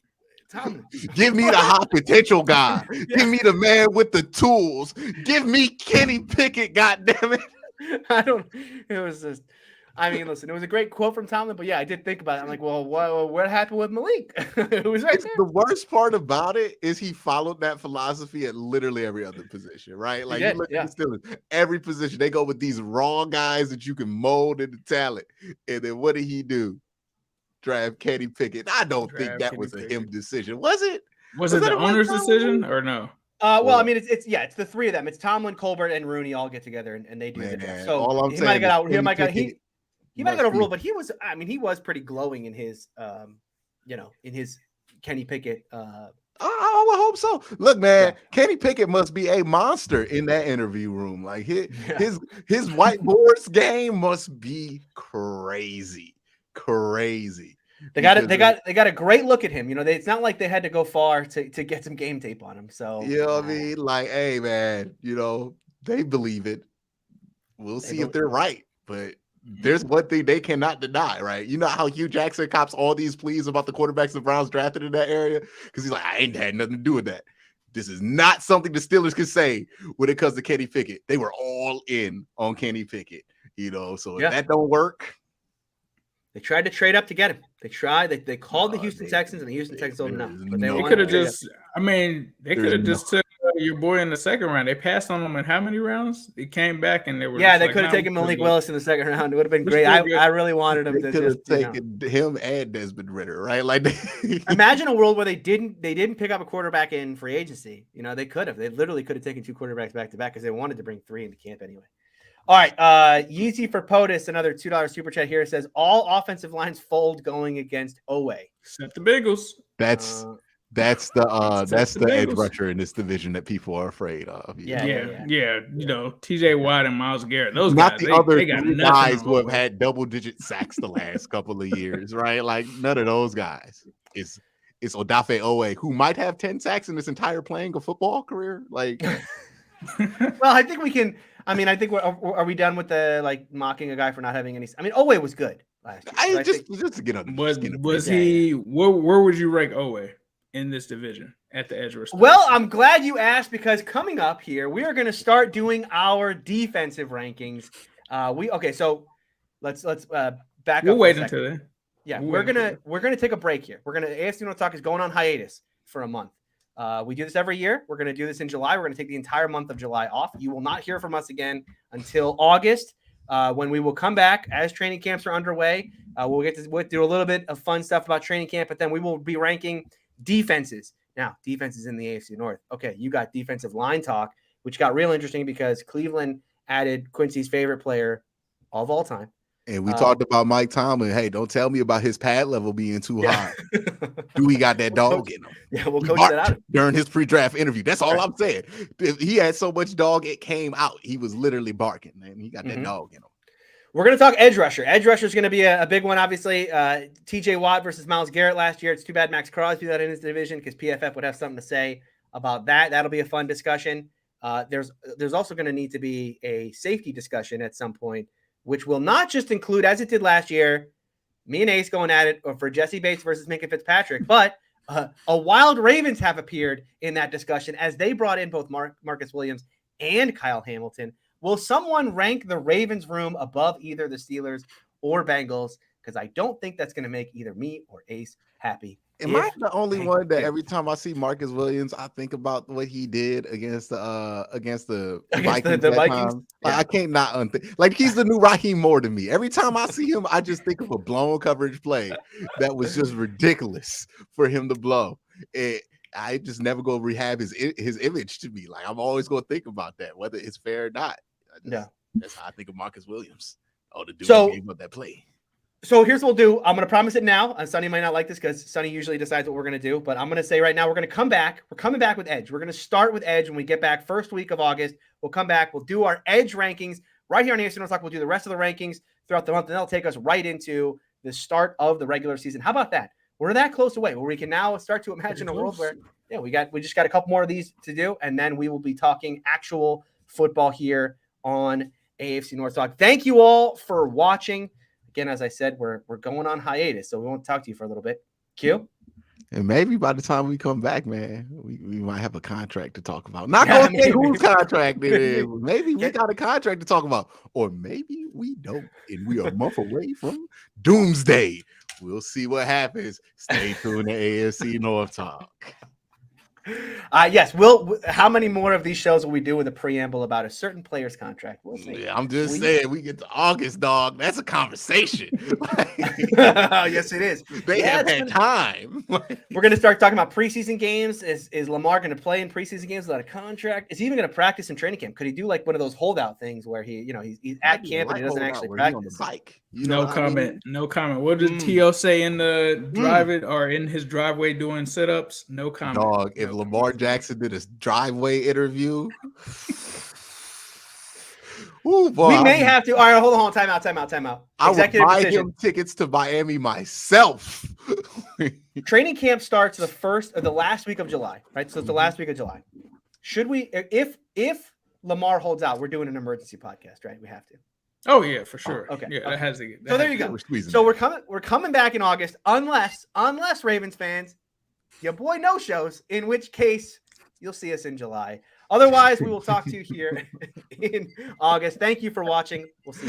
Tomlin. Give me the high potential guy. Yeah. Give me the man with the tools. Give me Kenny Pickett, goddammit. It was just, listen, it was a great quote from Tomlin, but yeah, I did think about it. I'm like, well, what happened with Malik? It was right there. The worst part about it is he followed that philosophy at literally every other position, right? Like, you look at the Steelers, every position, they go with these raw guys that you can mold into talent. And then what did he do? Draft Kenny Pickett. I don't think that was a him decision. Was it? Was it the owner's decision or no? It's the three of them. It's Tomlin, Colbert, and Rooney all get together and they do the draft. So all I'm he saying might have got is out. He might have got a be- rule, but he was pretty glowing in his in his Kenny Pickett. I would hope so. Look, man, Kenny Pickett must be a monster in that interview room. Like his whiteboards game must be crazy. They got a great look at him. It's not like they had to go far to get some game tape on him. So I mean? Like, hey, man, they believe it. We'll see if they're right, but there's one thing they cannot deny, right? You know how Hugh Jackson cops all these pleas about the quarterbacks the Browns drafted in that area? Because he's like, I ain't had nothing to do with that. This is not something the Steelers can say when it comes to Kenny Pickett. They were all in on Kenny Pickett, so if that don't work. They tried to trade up to get him. They called the Houston Texans, and the Houston Texans told them no. But they could have just. I mean, they could have just took your boy in the second round. They passed on him in how many rounds? They came back and they were. Yeah, they could have taken Malik Willis in the second round. It would have been great. I really wanted him to just taken him and Desmond Ridder, right? Like, imagine a world where they didn't pick up a quarterback in free agency. You know, they could have. They literally could have taken 2 quarterbacks back to back because they wanted to bring 3 into camp anyway. All right, Yeezy for POTUS, another $2 super chat here. It says all offensive lines fold going against Owe. Except the Bengals. That's the edge rusher in this division that people are afraid of. Yeah. You know, TJ Watt and Myles Garrett. Those not guys, the other they got guys who have had double-digit sacks the last couple of years, right? Like none of those guys. It's Odafe Owe, who might have 10 sacks in his entire playing a football career. Like, well, I think we can. I mean, I think are we done with the like mocking a guy for not having any? I mean, Owe was good last year. Just to get on. Was he? Where would you rank Owe in this division at the edge rusher? Well, I'm glad you asked because coming up here, we are going to start doing our defensive rankings. So let's back up. We'll wait until then. Yeah, we're gonna take a break here. AFC North Talk is going on hiatus for a month. We do this every year. We're going to do this in July. We're going to take the entire month of July off. You will not hear from us again until August, when we will come back as training camps are underway. We'll do a little bit of fun stuff about training camp, but then we will be ranking defenses. Now, defenses in the AFC North. Okay, you got defensive line talk, which got real interesting because Cleveland added Quincy's favorite player of all time. And we talked about Mike Tomlin. Hey, don't tell me about his pad level being too high. Do we got that dog in him? Yeah, we'll coach that out during his pre-draft interview. That's all I'm saying. He had so much dog, it came out. He was literally barking, man. He got that dog in him. We're going to talk edge rusher. Edge rusher is going to be a big one, obviously. TJ Watt versus Myles Garrett last year. It's too bad Max Crosby got in his division because PFF would have something to say about that. That'll be a fun discussion. There's also going to need to be a safety discussion at some point, which will not just include, as it did last year, me and Ace going at it for Jesse Bates versus Minka Fitzpatrick, but a wild Ravens have appeared in that discussion as they brought in both Marcus Williams and Kyle Hamilton. Will someone rank the Ravens room above either the Steelers or Bengals? Because I don't think that's going to make either me or Ace happy. Am I the only one that every time I see Marcus Williams, I think about what he did against the Vikings? The Vikings? Like, I can't not unthink. Like, he's the new Raheem Moore to me. Every time I see him, I just think of a blown coverage play that was just ridiculous for him to blow. I just never go rehab his image to me. Like, I'm always going to think about that, whether it's fair or not. That's how I think of Marcus Williams. Oh, the dude who gave up that play. So here's what we'll do. I'm going to promise it now. And Sonny might not like this because Sonny usually decides what we're going to do. But I'm going to say right now, we're going to come back. We're coming back with Edge. We're going to start with Edge when we get back first week of August. We'll come back. We'll do our Edge rankings right here on AFC North Talk. We'll do the rest of the rankings throughout the month. And that'll take us right into the start of the regular season. How about that? We're that close away where we can now start to imagine a world where, we just got a couple more of these to do. And then we will be talking actual football here on AFC North Talk. Thank you all for watching. Again, as I said, we're going on hiatus, so we won't talk to you for a little bit. Q? And maybe by the time we come back, man, we might have a contract to talk about. Not going to say whose contract it is. Maybe we got a contract to talk about. Or maybe we don't, and we are a month away from doomsday. We'll see what happens. Stay tuned to AFC North Talk. Yes. How many more of these shows will we do with a preamble about a certain player's contract? We'll see. Yeah, I'm just saying, we get to August, dog. That's a conversation. Yes, it is. They have had time. We're going to start talking about preseason games. Is Lamar going to play in preseason games without a contract? Is he even going to practice in training camp? Could he do like one of those holdout things where he's at camp and he doesn't actually practice? On the bike. No comment. No comment. What did T.O. say in the or in his driveway doing sit-ups? No comment. Dog, if Lamar Jackson did a driveway interview, ooh, boy, we may have to. All right, hold on. Time out. I would buy him tickets to Miami myself. Training camp starts the last week of July, right? So it's the last week of July. Should we, if Lamar holds out, we're doing an emergency podcast, right? We have to. Oh yeah, for sure. Okay. Yeah, that has to get. So there you go. So we're coming back in August, unless Ravens fans, your boy no shows, in which case you'll see us in July. Otherwise, we will talk to you here in August. Thank you for watching. We'll see you then.